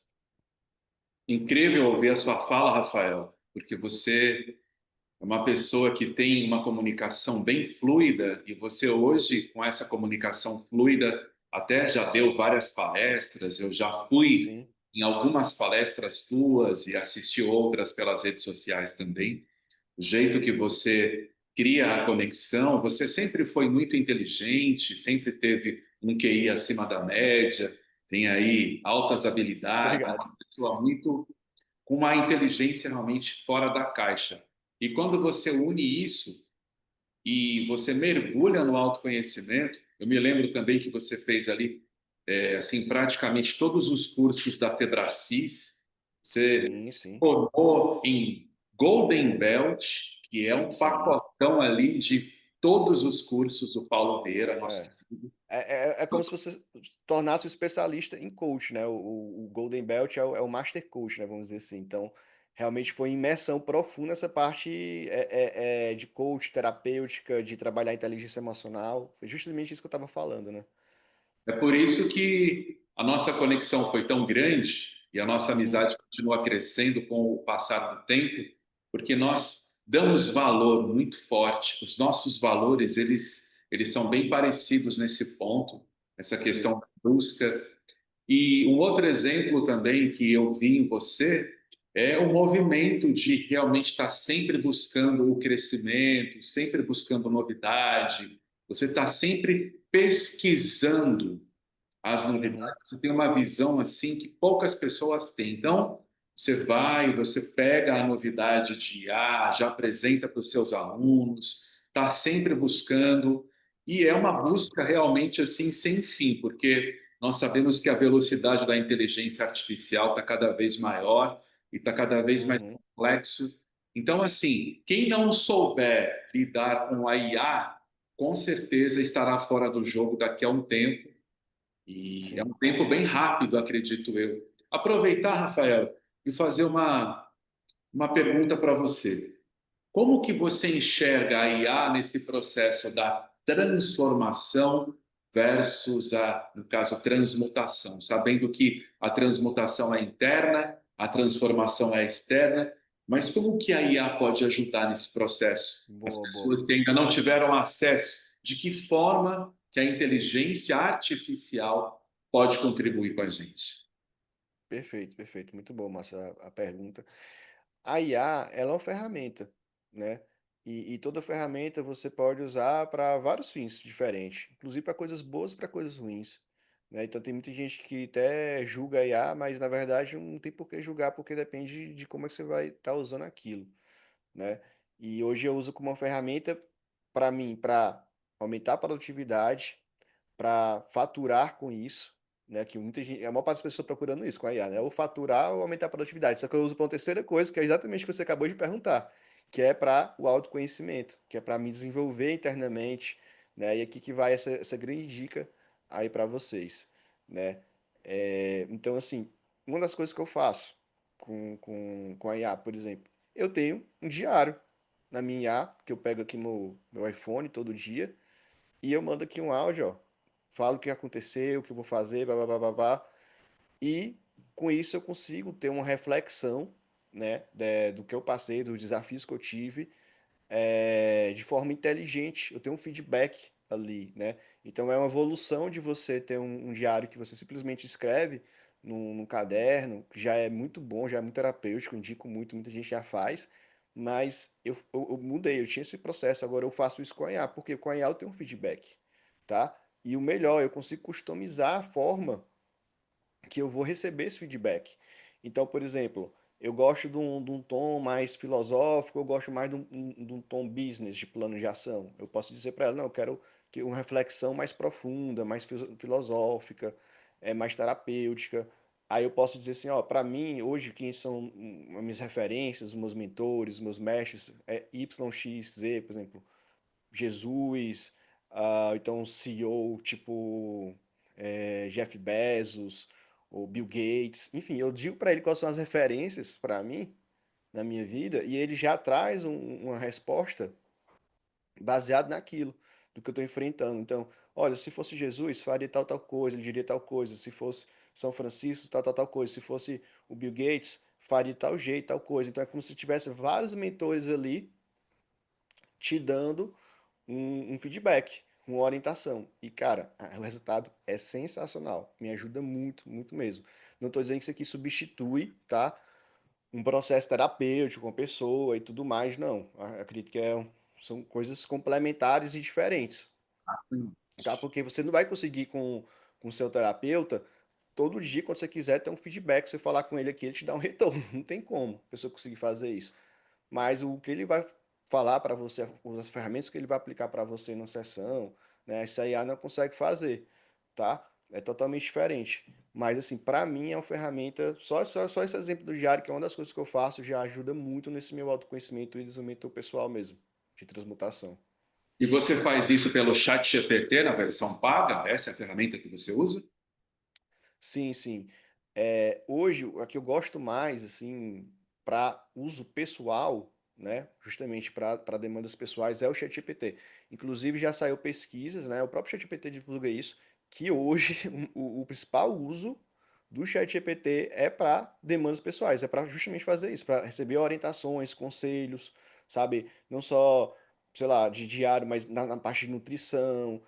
Incrível ouvir a sua fala, Rafael, porque você é uma pessoa que tem uma comunicação bem fluida e você hoje, com essa comunicação fluida, até já deu várias palestras, eu já fui Sim. em algumas palestras tuas e assisti outras pelas redes sociais também. O jeito que você cria a conexão, você sempre foi muito inteligente, sempre teve um QI acima da média, tem aí altas habilidades, é Obrigado. uma pessoa muito com uma inteligência realmente fora da caixa. E quando você une isso e você mergulha no autoconhecimento, eu me lembro também que você fez ali, assim, praticamente todos os cursos da Febracis, você Sim, sim, formou em Golden Belt, que é um sim. pacotão ali de todos os cursos do Paulo Vieira, nosso É. querido. É como se você tornasse um especialista em coach, né? O Golden Belt é o Master Coach, né? Vamos dizer assim. Então, realmente foi imersão profunda nessa parte de coach, terapêutica, de trabalhar a inteligência emocional. Foi justamente isso que eu estava falando, né? É por isso que a nossa conexão foi tão grande e a nossa Uhum, amizade continua crescendo com o passar do tempo, porque nós damos valor muito forte. Os nossos valores, eles são bem parecidos nesse ponto, essa questão sim. da busca. E um outro exemplo também que eu vi em você é o movimento de realmente estar sempre buscando o crescimento, sempre buscando novidade. Você está sempre pesquisando as Uhum, novidades. Você tem uma visão assim que poucas pessoas têm. Então, você vai, você pega a novidade de IA, já apresenta para os seus alunos, está sempre buscando, e é uma sim. busca realmente assim sem fim, porque nós sabemos que a velocidade da inteligência artificial está cada vez maior e está cada vez mais Uhum, complexo. Então, assim, quem não souber lidar com a IA, com certeza estará fora do jogo daqui a um tempo e é um sim. tempo bem rápido, acredito eu. Aproveitar, Rafael, e fazer uma pergunta para você. Como que você enxerga a IA nesse processo da transformação versus no caso, transmutação? Sabendo que a transmutação é interna, a transformação é externa, mas como que a IA pode ajudar nesse processo? As Boa, boa. pessoas que ainda não tiveram acesso, de que forma que a inteligência artificial pode contribuir com a gente? Perfeito, perfeito. Muito bom, Márcia, a pergunta. A IA, ela é uma ferramenta, né? E toda ferramenta você pode usar para vários fins diferentes, inclusive para coisas boas e para coisas ruins, né? Então tem muita gente que até julga a IA, mas na verdade não tem por que julgar, porque depende de como é que você vai estar usando aquilo, né? E hoje eu uso como uma ferramenta para mim, para aumentar a produtividade, para faturar com isso, né? Que muita gente, a maior parte das pessoas procurando isso com a IA, né? Ou faturar ou aumentar a produtividade. Só que eu uso para uma terceira coisa, que é exatamente o que você acabou de perguntar, que é para o autoconhecimento, que é para me desenvolver internamente, né? E aqui que vai essa grande dica aí para vocês, né? Então, assim, uma das coisas que eu faço com a IA, por exemplo, eu tenho um diário na minha IA, que eu pego aqui no meu iPhone todo dia, e eu mando aqui um áudio, ó. Falo o que aconteceu, o que eu vou fazer, blá, blá, blá, blá, blá. E com isso eu consigo ter uma reflexão, né, do que eu passei, dos desafios que eu tive, de forma inteligente. Eu tenho um feedback ali, né? Então é uma evolução de você ter um diário que você simplesmente escreve num caderno, que já é muito bom, já é muito terapêutico, indico muito, muita gente já faz. Mas eu mudei, eu tinha esse processo, agora eu faço isso com a IA, porque com a IA eu tenho um feedback, tá? E o melhor, eu consigo customizar a forma que eu vou receber esse feedback. Então, por exemplo, eu gosto de um tom mais filosófico, eu gosto mais de um tom business, de plano de ação. Eu posso dizer para ela, não, eu quero que uma reflexão mais profunda, mais filosófica, mais terapêutica. Aí eu posso dizer assim, ó, para mim, hoje, quem são as minhas referências, os meus mentores, os meus mestres, é Y, X, Z, por exemplo, Jesus, então CEO tipo Jeff Bezos ou Bill Gates, enfim, eu digo para ele quais são as referências para mim na minha vida e ele já traz uma resposta baseada naquilo do que eu estou enfrentando. Então, olha, se fosse Jesus, faria tal tal coisa, ele diria tal coisa. Se fosse São Francisco, tal tal tal coisa. Se fosse o Bill Gates, faria tal jeito, tal coisa. Então é como se tivesse vários mentores ali te dando um feedback, uma orientação. E, cara, o resultado é sensacional. Me ajuda muito, muito mesmo. Não estou dizendo que isso aqui substitui, tá? Um processo terapêutico com a pessoa e tudo mais, não. Acredito que são coisas complementares e diferentes, tá? Porque você não vai conseguir com o seu terapeuta todo dia, quando você quiser, ter um feedback, você falar com ele aqui, ele te dá um retorno. Não tem como a pessoa conseguir fazer isso. Mas o que ele vai falar para você, as ferramentas que ele vai aplicar para você na sessão, né? Isso a IA não consegue fazer, tá? É totalmente diferente. Mas, assim, para mim é uma ferramenta, só esse exemplo do diário, que é uma das coisas que eu faço, já ajuda muito nesse meu autoconhecimento e desenvolvimento pessoal mesmo, de transmutação. E você faz isso pelo chat GPT na versão paga? Essa é a ferramenta que você usa? Sim, sim. Hoje, a que eu gosto mais, assim, para uso pessoal, né, justamente para demandas pessoais, é o ChatGPT. Inclusive, já saiu pesquisas, né, o próprio ChatGPT divulga isso, que hoje o principal uso do ChatGPT é para demandas pessoais, é para justamente fazer isso, para receber orientações, conselhos, sabe? Não só, sei lá, de diário, mas na parte de nutrição,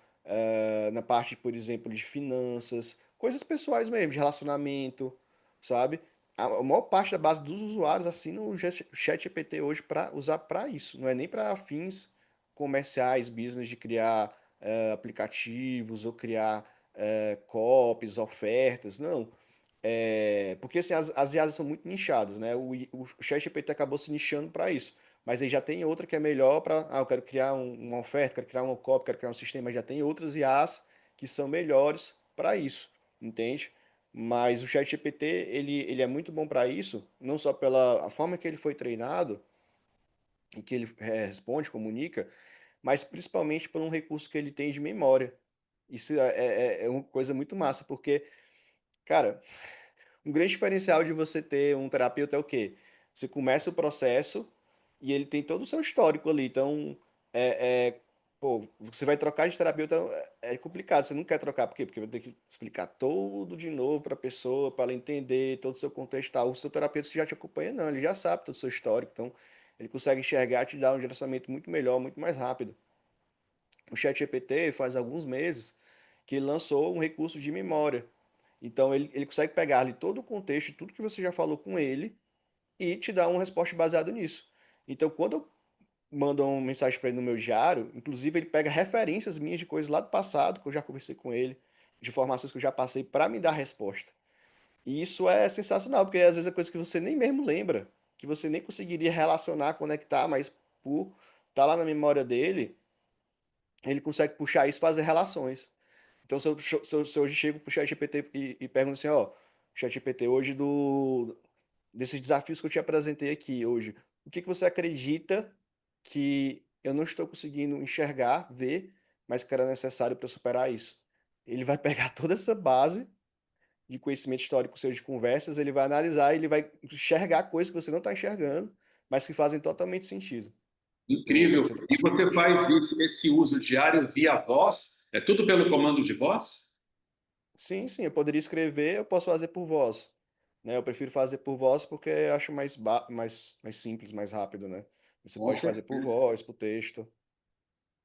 na parte, por exemplo, de finanças, coisas pessoais mesmo, de relacionamento, sabe? A maior parte da base dos usuários assina o ChatGPT hoje para usar para isso, não é nem para fins comerciais, business de criar aplicativos ou criar copies, ofertas, não. Porque assim, as IAs são muito nichadas, né? O ChatGPT acabou se nichando para isso. Mas aí já tem outra que é melhor para. Eu quero criar uma oferta, quero criar uma cópia, quero criar um sistema. Já tem outras IAs que são melhores para isso, entende? Mas o ChatGPT, ele é muito bom para isso, não só pela a forma que ele foi treinado e que ele responde, comunica, mas principalmente por um recurso que ele tem de memória. Isso é uma coisa muito massa, porque, cara, um grande diferencial de você ter um terapeuta é o quê? Você começa o processo e ele tem todo o seu histórico ali. Então, pô, você vai trocar de terapeuta, é complicado. Você não quer trocar, por quê? Porque vai ter que explicar tudo de novo para a pessoa, para ela entender todo o seu contexto e tal. O seu terapeuta já te acompanha, não, ele já sabe todo o seu histórico. Então, ele consegue enxergar e te dar um direcionamento muito melhor, muito mais rápido. O ChatGPT faz alguns meses que ele lançou um recurso de memória. Então ele consegue pegar ali todo o contexto, tudo que você já falou com ele e te dar uma resposta baseada nisso. Então quando eu mando uma mensagem para ele no meu diário, inclusive ele pega referências minhas de coisas lá do passado que eu já conversei com ele, de informações que eu já passei para me dar a resposta. E isso é sensacional, porque às vezes é coisa que você nem mesmo lembra, que você nem conseguiria relacionar, conectar, mas por estar lá na memória dele, ele consegue puxar isso e fazer relações. Então, se eu hoje chego pro ChatGPT e pergunto assim, ó, ChatGPT, hoje desses desafios que eu te apresentei aqui hoje, o que que você acredita que eu não estou conseguindo enxergar, ver, mas que era necessário para superar isso? Ele vai pegar toda essa base de conhecimento histórico seu de conversas, ele vai analisar, ele vai enxergar coisas que você não está enxergando, mas que fazem totalmente sentido no Incrível. que você está E passando você hoje. faz esse uso diário via voz? É tudo pelo comando de voz? Sim, sim, eu poderia escrever, eu posso fazer por voz, né? Eu prefiro fazer por voz porque eu acho mais simples, mais rápido, né? Você Com pode fazer por certeza. voz, por texto.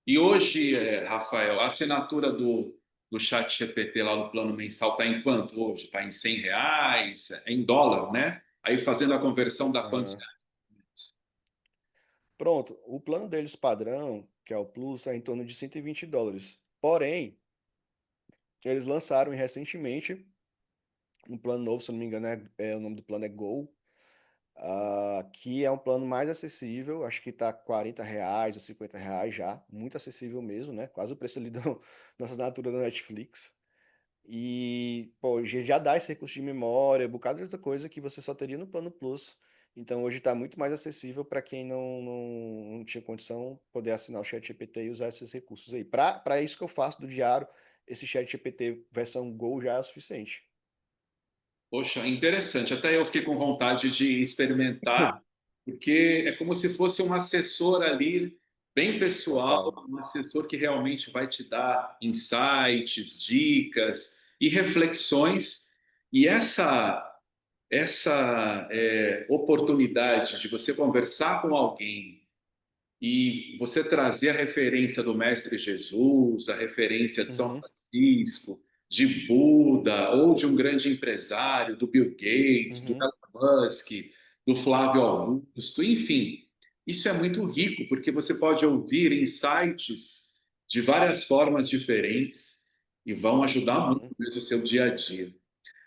E hoje, Rafael, a assinatura do chat GPT lá no plano mensal está em quanto hoje? Está em R$ 100? É em dólar, né? Aí fazendo a conversão dá quantos Aham. reais? Pronto, o plano deles padrão, que é o Plus, é em torno de US$ 120. Porém, eles lançaram recentemente um plano novo, se eu não me engano, o nome do plano é Go, que é um plano mais acessível, acho que tá R$ 40 ou R$ 50 já, muito acessível mesmo, né? Quase o preço ali nossa assinatura da Netflix. E, pô, já dá esse recurso de memória, um bocado de outra coisa que você só teria no plano Plus. Então hoje está muito mais acessível para quem não tinha condição poder assinar o ChatGPT e usar esses recursos aí. Para isso que eu faço do diário, esse ChatGPT versão Go já é o suficiente. Poxa, interessante. Até eu fiquei com vontade de experimentar, porque é como se fosse um assessor ali, bem pessoal, Total. um assessor que realmente vai te dar insights, dicas e reflexões. E essa oportunidade de você conversar com alguém e você trazer a referência do Mestre Jesus, a referência de São Uhum, Francisco, de Buda, ou de um grande empresário, do Bill Gates, do uhum, Elon Musk, do Flávio Augusto, enfim, isso é muito rico, porque você pode ouvir insights de várias formas diferentes e vão ajudar muito uhum. no seu dia a dia.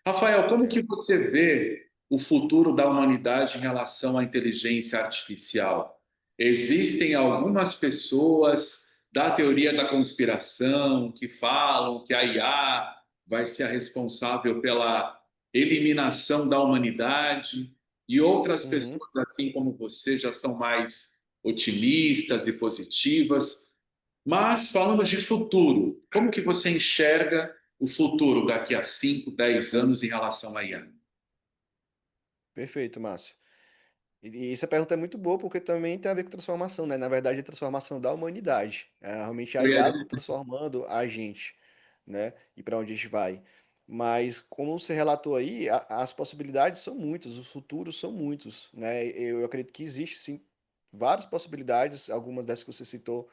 Rafael, como que É. você vê o futuro da humanidade em relação à inteligência artificial? Existem algumas pessoas da teoria da conspiração que falam que a IA vai ser a responsável pela eliminação da humanidade, e outras Uhum. pessoas, assim como você, já são mais otimistas e positivas. Mas falando de futuro, como que você enxerga o futuro daqui a 5, 10 anos em relação à IA? Perfeito, Márcio. E essa pergunta é muito boa porque também tem a ver com transformação, né? Na verdade, é transformação da humanidade. Realmente a Eu ia IA está dizer, transformando a gente, né? E para onde a gente vai. Mas, como você relatou aí, as possibilidades são muitas, os futuros são muitos, né? Eu acredito que existe, sim, várias possibilidades, algumas dessas que você citou,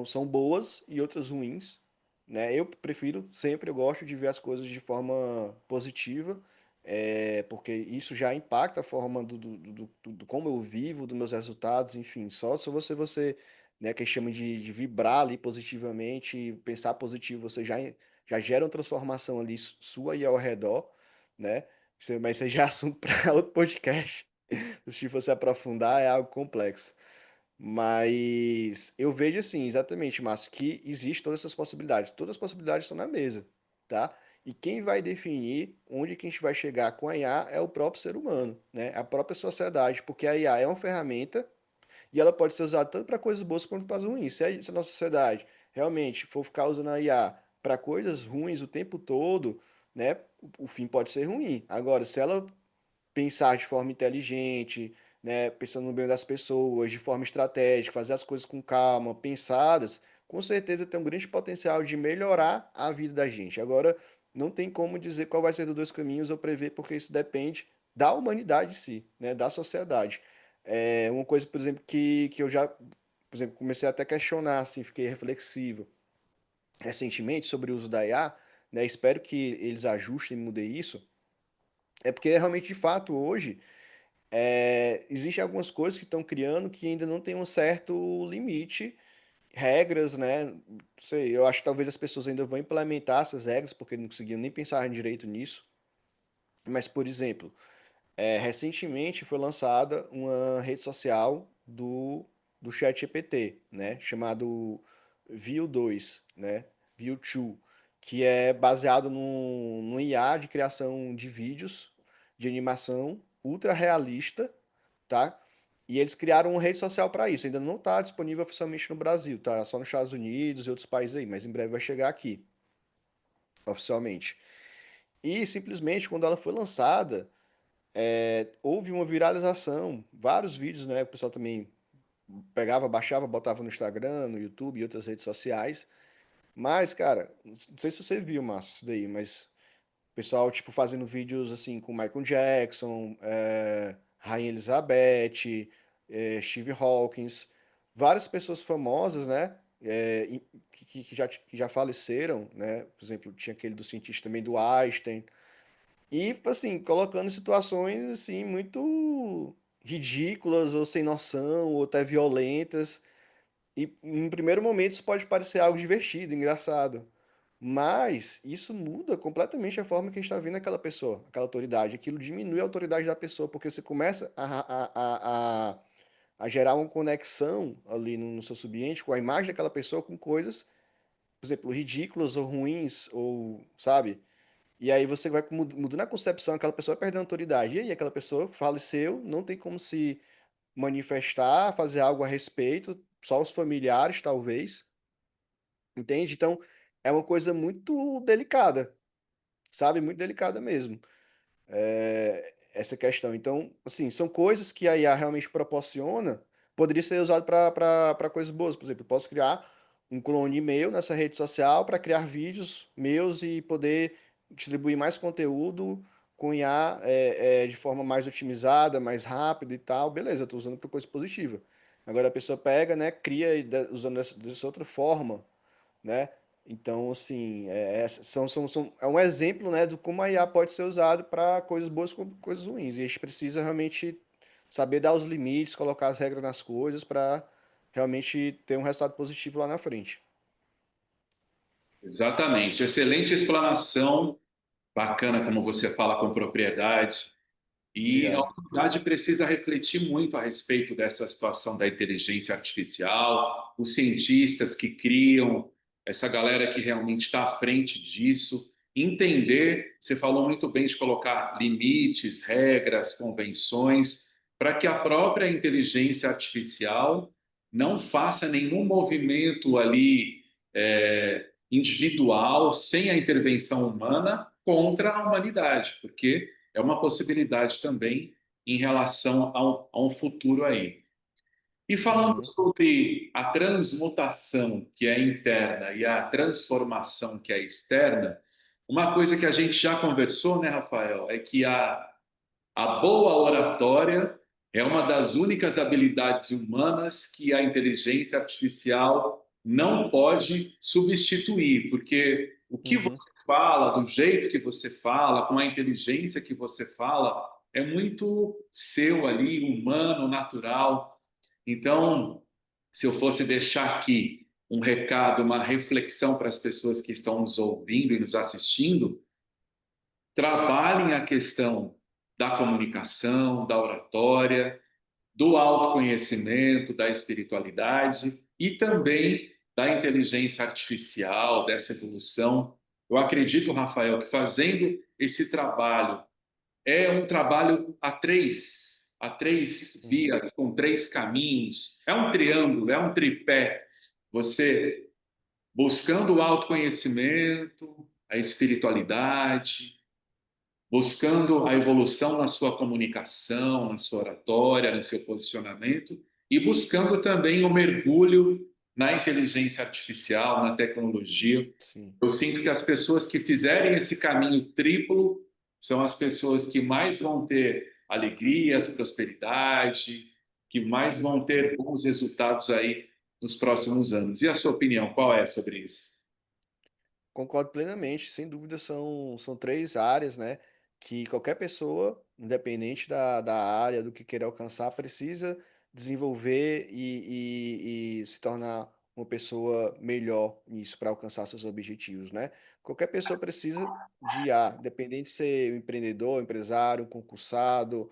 são boas e outras ruins, né? Eu prefiro, sempre eu gosto de ver as coisas de forma positiva, porque isso já impacta a forma do como eu vivo, dos meus resultados, enfim, só se você, né, que chama de vibrar ali positivamente, e pensar positivo, você já gera uma transformação ali sua e ao redor, né? Mas isso aí já é assunto para outro podcast. Se você aprofundar, é algo complexo. Mas eu vejo assim, exatamente, Márcio, que existe todas essas possibilidades. Todas as possibilidades estão na mesa, tá? E quem vai definir onde que a gente vai chegar com a IA é o próprio ser humano, né? A própria sociedade, porque a IA é uma ferramenta e ela pode ser usada tanto para coisas boas quanto para ruins. Se a nossa sociedade realmente for ficar usando a IA para coisas ruins o tempo todo, né? O fim pode ser ruim. Agora, se ela pensar de forma inteligente, né, pensando no bem das pessoas, de forma estratégica, fazer as coisas com calma, pensadas, com certeza tem um grande potencial de melhorar a vida da gente. Agora, não tem como dizer qual vai ser dos dois caminhos ou prever, porque isso depende da humanidade em si, né, da sociedade. Uma coisa, por exemplo, que eu já, por exemplo, comecei até a questionar, assim, fiquei reflexivo recentemente sobre o uso da IA, né, espero que eles ajustem e mudem isso, é porque realmente, de fato, hoje existem algumas coisas que estão criando que ainda não tem um certo limite, regras, né? Não sei, eu acho que talvez as pessoas ainda vão implementar essas regras, porque não conseguiam nem pensar direito nisso. Mas, por exemplo, recentemente foi lançada uma rede social do ChatGPT, né? Chamado View 2, né? View 2. que é baseado num IA de criação de vídeos de animação ultra realista, tá? E eles criaram uma rede social para isso. Ainda não está disponível oficialmente no Brasil, tá? Só nos Estados Unidos e outros países aí, mas em breve vai chegar aqui, oficialmente. E simplesmente quando ela foi lançada, houve uma viralização, vários vídeos, né? O pessoal também pegava, baixava, botava no Instagram, no YouTube e outras redes sociais. Mas, cara, não sei se você viu, Márcio, isso daí, mas o pessoal, tipo, fazendo vídeos assim com Michael Jackson, Rainha Elizabeth, Steve Hawkins, várias pessoas famosas, né? Que já faleceram, né? Por exemplo, tinha aquele do cientista também do Einstein. E, assim, colocando em situações, assim, muito ridículas, ou sem noção, ou até violentas. E, em primeiro momento, isso pode parecer algo divertido, engraçado. Mas isso muda completamente a forma que a gente está vendo aquela pessoa, aquela autoridade. Aquilo diminui a autoridade da pessoa, porque você começa a gerar uma conexão ali no seu subambiente com a imagem daquela pessoa, com coisas, por exemplo, ridículas ou ruins, ou, sabe? E aí você vai mudando a concepção, aquela pessoa vai perdendo autoridade. E aí aquela pessoa faleceu, não tem como se manifestar, fazer algo a respeito, só os familiares, talvez, entende? Então, é uma coisa muito delicada, sabe? Muito delicada mesmo, essa questão. Então, assim, são coisas que a IA realmente proporciona, poderia ser usado para coisas boas. Por exemplo, eu posso criar um clone meu nessa rede social para criar vídeos meus e poder distribuir mais conteúdo com IA de forma mais otimizada, mais rápida e tal. Beleza, eu estou usando para coisa positiva. Agora a pessoa pega, né, cria usando dessa outra forma, né? Então, assim, é um exemplo, né, do como a IA pode ser usado para coisas boas como coisas ruins. E a gente precisa realmente saber dar os limites, colocar as regras nas coisas para realmente ter um resultado positivo lá na frente. Exatamente. Excelente explanação, bacana como você fala com propriedade. E a Obrigado. humanidade precisa refletir muito a respeito dessa situação da inteligência artificial, os cientistas que criam, essa galera que realmente está à frente disso, entender, você falou muito bem de colocar limites, regras, convenções, para que a própria inteligência artificial não faça nenhum movimento ali individual, sem a intervenção humana, contra a humanidade, porque é uma possibilidade também em relação a um futuro aí. E falando Uhum, sobre a transmutação, que é interna, e a transformação, que é externa, uma coisa que a gente já conversou, né, Rafael, é que a boa oratória é uma das únicas habilidades humanas que a inteligência artificial não pode substituir, porque o que uhum, você fala, do jeito que você fala, com a inteligência que você fala, é muito seu ali, humano, natural. Então, se eu fosse deixar aqui um recado, uma reflexão para as pessoas que estão nos ouvindo e nos assistindo, trabalhem a questão da comunicação, da oratória, do autoconhecimento, da espiritualidade e também da inteligência artificial, dessa evolução. Eu acredito, Rafael, que fazendo esse trabalho é um trabalho a três uhum, vias, com três caminhos, é um triângulo, é um tripé. Você buscando o autoconhecimento, a espiritualidade, buscando a evolução na sua comunicação, na sua oratória, no seu posicionamento e buscando também o mergulho na inteligência artificial, na tecnologia. sim. Eu sinto que as pessoas que fizerem esse caminho triplo são as pessoas que mais vão ter alegrias, prosperidade, que mais vão ter bons resultados aí nos próximos anos. E a sua opinião, qual é sobre isso? Concordo plenamente, sem dúvida são três áreas, né, que qualquer pessoa, independente da área, do que queira alcançar, precisa desenvolver e se tornar uma pessoa melhor nisso para alcançar seus objetivos, né? Qualquer pessoa precisa de independente de ser um empreendedor, um empresário, um concursado,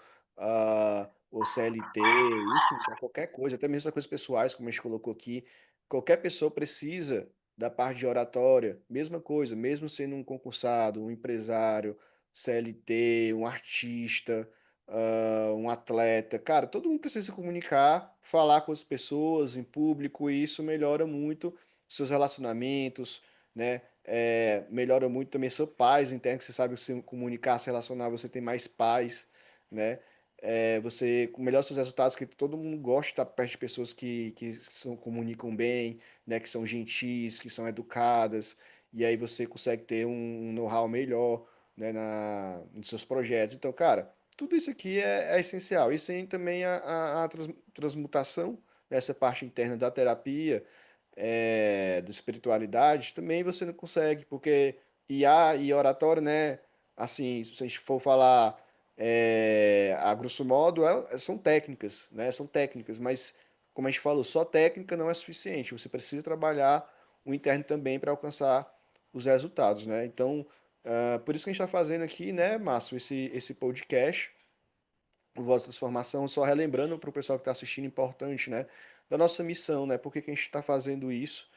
ou CLT, enfim, para qualquer coisa, até mesmo para coisas pessoais, como a gente colocou aqui, qualquer pessoa precisa da parte de oratória, mesma coisa, mesmo sendo um concursado, um empresário, CLT, um artista, um atleta, cara, todo mundo precisa se comunicar, falar com as pessoas em público, e isso melhora muito seus relacionamentos, né? Melhora muito também seu paz interno, que você sabe se comunicar, se relacionar, você tem mais paz, né? Você melhora seus resultados, que todo mundo gosta de estar perto de pessoas que comunicam bem, né? Que são gentis, que são educadas, e aí você consegue ter um know-how melhor, né? Nos seus projetos. Então, cara, tudo isso aqui é essencial. E sem também a transmutação dessa parte interna da terapia, de espiritualidade, também você não consegue, porque IA e oratório, né? Assim, se a gente for falar a grosso modo, são técnicas, né? São técnicas, mas como a gente falou, só técnica não é suficiente. Você precisa trabalhar o interno também para alcançar os resultados, né? Então, por isso que a gente está fazendo aqui, né, Márcio, esse podcast o Voz da Transformação, só relembrando para o pessoal que está assistindo, importante, né? Da nossa missão, né? Por que que a gente está fazendo isso?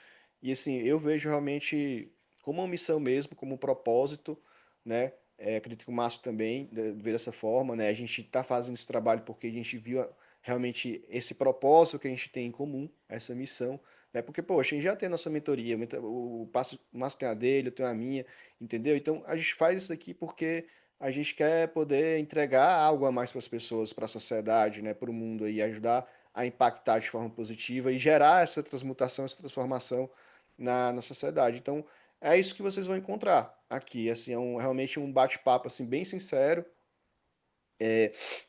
E assim, eu vejo realmente como uma missão mesmo, como um propósito, né? Acredito que o Márcio também vê dessa forma, né? A gente está fazendo esse trabalho porque a gente viu realmente esse propósito que a gente tem em comum, essa missão, né? Porque, poxa, a gente já tem a nossa mentoria, o Márcio tem a dele, eu tenho a minha, entendeu? Então, a gente faz isso aqui porque a gente quer poder entregar algo a mais para as pessoas, para a sociedade, né, para o mundo aí, ajudar a impactar de forma positiva e gerar essa transmutação, essa transformação na sociedade. Então, é isso que vocês vão encontrar aqui, assim, realmente um bate-papo assim bem sincero,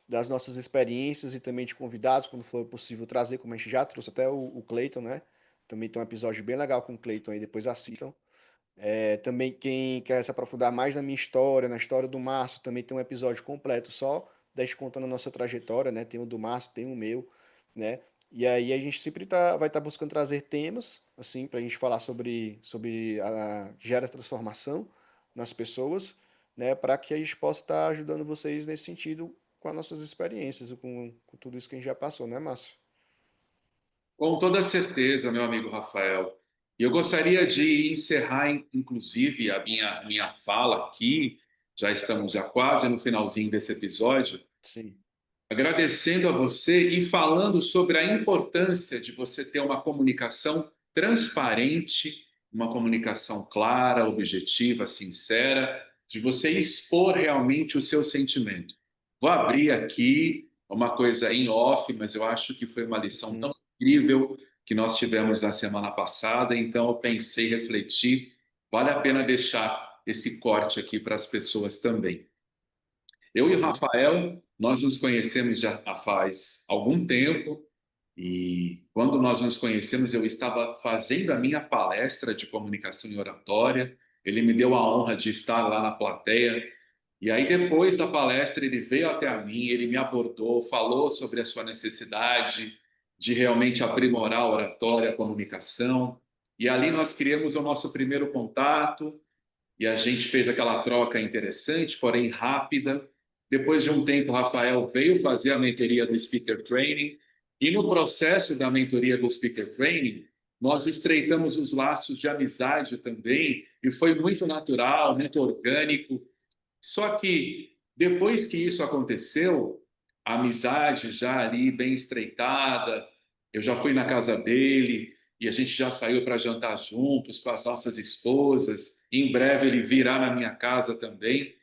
das nossas experiências e também de convidados, quando for possível trazer, como a gente já trouxe até o Cleiton, né? Também tem um episódio bem legal com o Cleiton aí, depois assistam. Também quem quer se aprofundar mais na minha história, na história do Márcio, também tem um episódio completo só da gente contando a nossa trajetória, né? Tem o do Márcio, tem o meu, né? E aí a gente sempre vai estar buscando trazer temas, assim, para a gente falar sobre a que gera transformação nas pessoas, né? Para que a gente possa estar ajudando vocês nesse sentido com as nossas experiências, e com tudo isso que a gente já passou, né, Márcio? Com toda certeza, meu amigo Rafael. E eu gostaria de encerrar, inclusive, a minha fala aqui, já estamos já quase no finalzinho desse episódio, Sim. agradecendo a você e falando sobre a importância de você ter uma comunicação transparente, uma comunicação clara, objetiva, sincera, de você expor realmente o seu sentimento. Vou abrir aqui uma coisa em off, mas eu acho que foi uma lição tão Uhum. incrível que nós tivemos na semana passada, então eu pensei, refleti, vale a pena deixar esse corte aqui para as pessoas também. Eu e o Uhum. Rafael, nós nos conhecemos já faz algum tempo e quando nós nos conhecemos eu estava fazendo a minha palestra de comunicação e oratória. Ele me deu a honra de estar lá na plateia e aí depois da palestra ele veio até a mim, ele me abordou, falou sobre a sua necessidade de realmente aprimorar a oratória, a comunicação. E ali nós criamos o nosso primeiro contato e a gente fez aquela troca interessante, porém rápida. Depois de um tempo, o Rafael veio fazer a mentoria do Speaker Training, e no processo da mentoria do Speaker Training, nós estreitamos os laços de amizade também, e foi muito natural, muito orgânico. Só que depois que isso aconteceu, a amizade já ali bem estreitada, eu já fui na casa dele e a gente já saiu para jantar juntos com as nossas esposas. Em breve ele virá na minha casa também.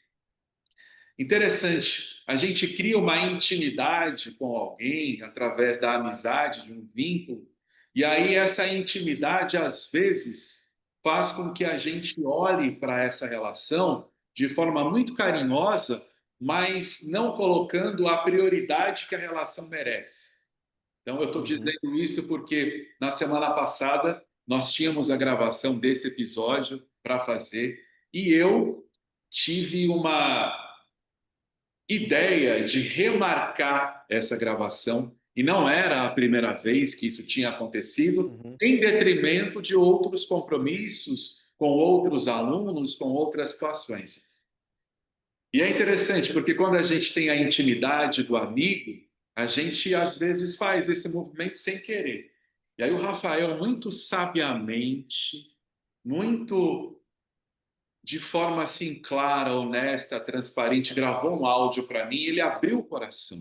Interessante, a gente cria uma intimidade com alguém através da amizade, de um vínculo, e aí essa intimidade, às vezes, faz com que a gente olhe para essa relação de forma muito carinhosa, mas não colocando a prioridade que a relação merece. Então, eu estou Uhum. dizendo isso porque na semana passada nós tínhamos a gravação desse episódio para fazer e eu tive uma ideia de remarcar essa gravação, e não era a primeira vez que isso tinha acontecido, Uhum. em detrimento de outros compromissos com outros alunos, com outras situações. E é interessante, porque quando a gente tem a intimidade do amigo, a gente às vezes faz esse movimento sem querer. E aí o Rafael, muito sabiamente, muito de forma assim clara, honesta, transparente, gravou um áudio para mim, ele abriu o coração.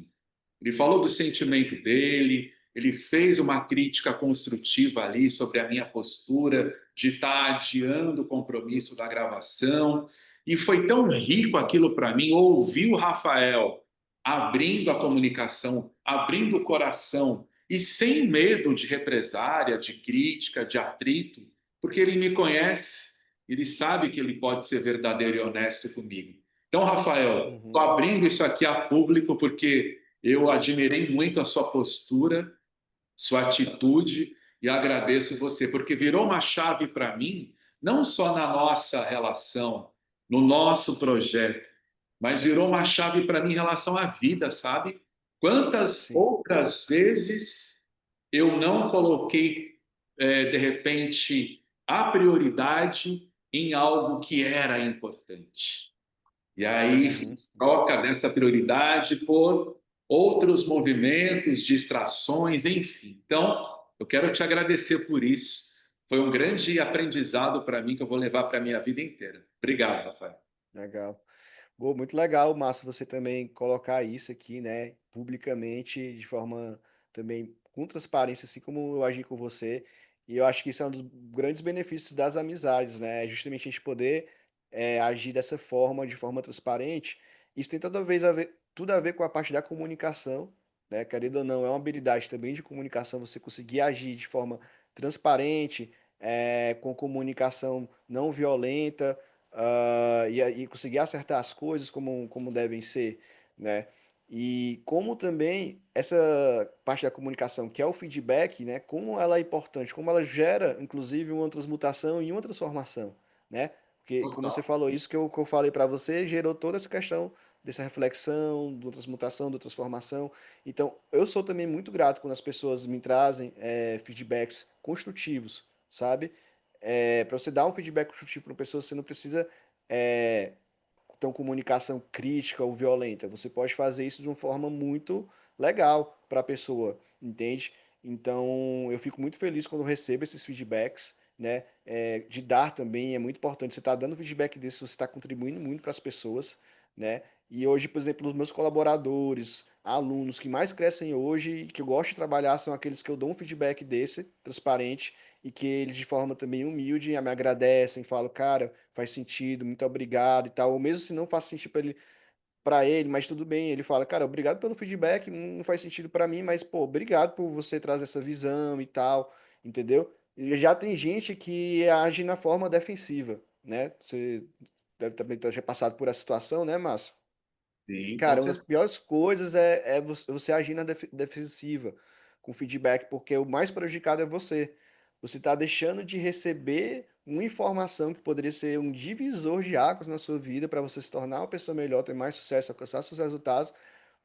Ele falou do sentimento dele, ele fez uma crítica construtiva ali sobre a minha postura de estar adiando o compromisso da gravação. E foi tão rico aquilo para mim, ouvir o Rafael abrindo a comunicação, abrindo o coração e sem medo de represária, de crítica, de atrito, porque ele me conhece, ele sabe que ele pode ser verdadeiro e honesto comigo. Então, Rafael, estou Uhum, abrindo isso aqui a público porque eu admirei muito a sua postura, sua atitude e agradeço você, porque virou uma chave para mim, não só na nossa relação, no nosso projeto, mas virou uma chave para mim em relação à vida, sabe? Quantas sim. outras vezes eu não coloquei, de repente, a prioridade em algo que era importante. E aí Uhum, uhum. troca dessa prioridade por outros movimentos, distrações, enfim. Então, eu quero te agradecer por isso. Foi um grande aprendizado para mim que eu vou levar para a minha vida inteira. Obrigado, Rafael. Legal. Boa, muito legal, Márcio, você também colocar isso aqui, né, publicamente, de forma também com transparência, assim como eu agi com você. E eu acho que isso é um dos grandes benefícios das amizades, né? Justamente a gente poder agir dessa forma, de forma transparente. Isso tem toda vez tudo a ver com a parte da comunicação, né? Querendo ou não, é uma habilidade também de comunicação, você conseguir agir de forma transparente, com comunicação não violenta e conseguir acertar as coisas como devem ser, né? E como também essa parte da comunicação, que é o feedback, né? Como ela é importante, como ela gera, inclusive, uma transmutação e uma transformação, né? Porque, como você Total. falou, isso que eu falei para você gerou toda essa questão dessa reflexão, da transmutação, da transformação. Então, eu sou também muito grato quando as pessoas me trazem feedbacks construtivos, sabe? Para você dar um feedback construtivo para uma pessoa, você não precisa é, ter uma comunicação crítica ou violenta. Você pode fazer isso de uma forma muito legal para a pessoa, entende? Então, eu fico muito feliz quando eu recebo esses feedbacks, né? De dar também é muito importante. Você está dando feedback desse, você está contribuindo muito para as pessoas, né? E hoje, por exemplo, os meus colaboradores, alunos que mais crescem hoje e que eu gosto de trabalhar são aqueles que eu dou um feedback desse, transparente, e que eles de forma também humilde me agradecem, falam, cara, faz sentido, muito obrigado e tal, ou mesmo se não faz sentido para ele, mas tudo bem, ele fala, cara, obrigado pelo feedback, não faz sentido para mim, mas pô, obrigado por você trazer essa visão e tal, entendeu? E já tem gente que age na forma defensiva, né? Você deve também ter passado por essa situação, né, Márcio? Sim, com Cara, uma das certeza. piores coisas é você agir na defensiva com feedback, porque o mais prejudicado é você. Você está deixando de receber uma informação que poderia ser um divisor de águas na sua vida para você se tornar uma pessoa melhor, ter mais sucesso, alcançar seus resultados,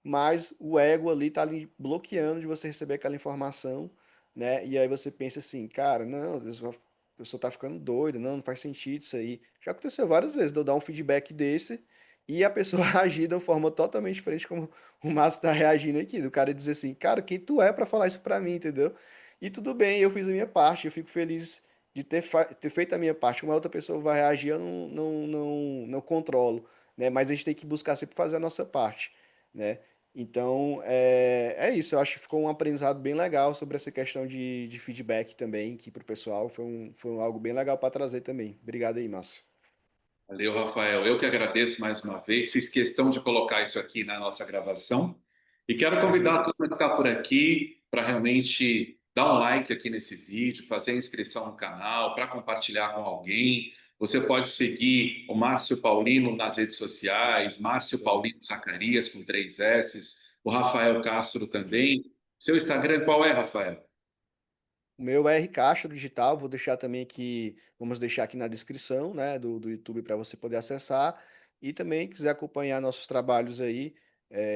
mas o ego ali tá ali bloqueando de você receber aquela informação, né? E aí você pensa assim, cara, não, a pessoa tá ficando doida, não faz sentido isso aí. Já aconteceu várias vezes de eu dar um feedback desse e a pessoa agir de uma forma totalmente diferente como o Márcio tá reagindo aqui, do cara dizer assim, cara, quem tu é pra falar isso pra mim, entendeu? E tudo bem, eu fiz a minha parte, eu fico feliz de ter feito a minha parte. Como a outra pessoa vai reagir, eu não controlo, né? Mas a gente tem que buscar sempre fazer a nossa parte, né? Então, é isso. Eu acho que ficou um aprendizado bem legal sobre essa questão de feedback também, que para o pessoal foi algo bem legal para trazer também. Obrigado aí, Márcio. Valeu, Rafael. Eu que agradeço mais uma vez. Fiz questão de colocar isso aqui na nossa gravação. E quero convidar Uhum. a turma que está por aqui para realmente dar um like aqui nesse vídeo, fazer a inscrição no canal, para compartilhar com alguém. Você pode seguir o Márcio Paulino nas redes sociais, Márcio Sim. Paulino Zacarias, com 3 S, o Rafael Castro também. Seu Instagram qual é, Rafael? O meu é R Castro Digital, vou deixar também aqui, vamos deixar aqui na descrição, né, do YouTube para você poder acessar. E também quiser acompanhar nossos trabalhos aí,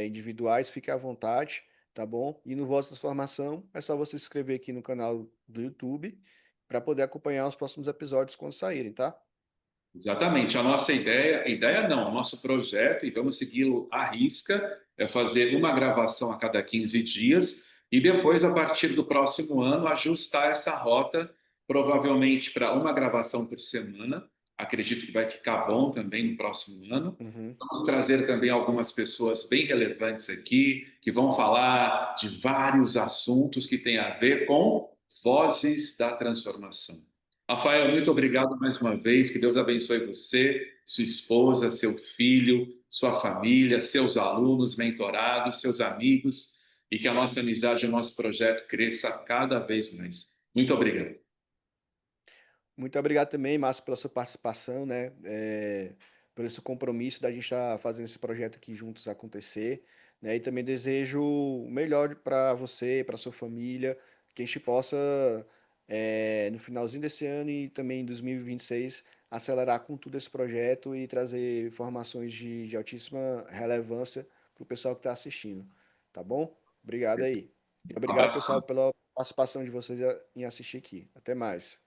individuais, fique à vontade, tá bom? E no Voz Transformação, é só você se inscrever aqui no canal do YouTube para poder acompanhar os próximos episódios quando saírem, tá? Exatamente. A ideia não, o nosso projeto, e vamos segui-lo à risca, é fazer uma gravação a cada 15 dias e depois, a partir do próximo ano, ajustar essa rota provavelmente para uma gravação por semana. Acredito que vai ficar bom também no próximo ano. Uhum. Vamos trazer também algumas pessoas bem relevantes aqui, que vão falar de vários assuntos que têm a ver com vozes da transformação. Rafael, muito Perfeito. obrigado mais uma vez. Que Deus abençoe você, sua esposa, seu filho, sua família, seus alunos, mentorados, seus amigos, e que a nossa amizade, o nosso projeto cresça cada vez mais. Muito obrigado. Muito obrigado também, Márcio, pela sua participação, né? Por esse compromisso da gente estar fazendo esse projeto aqui juntos acontecer, né? E também desejo o melhor para você, para sua família, que a gente possa, no finalzinho desse ano e também em 2026, acelerar com tudo esse projeto e trazer informações de altíssima relevância para o pessoal que está assistindo, tá bom? Obrigado aí. E Um obrigado, pessoal, abração. pela participação de vocês em assistir aqui. Até mais.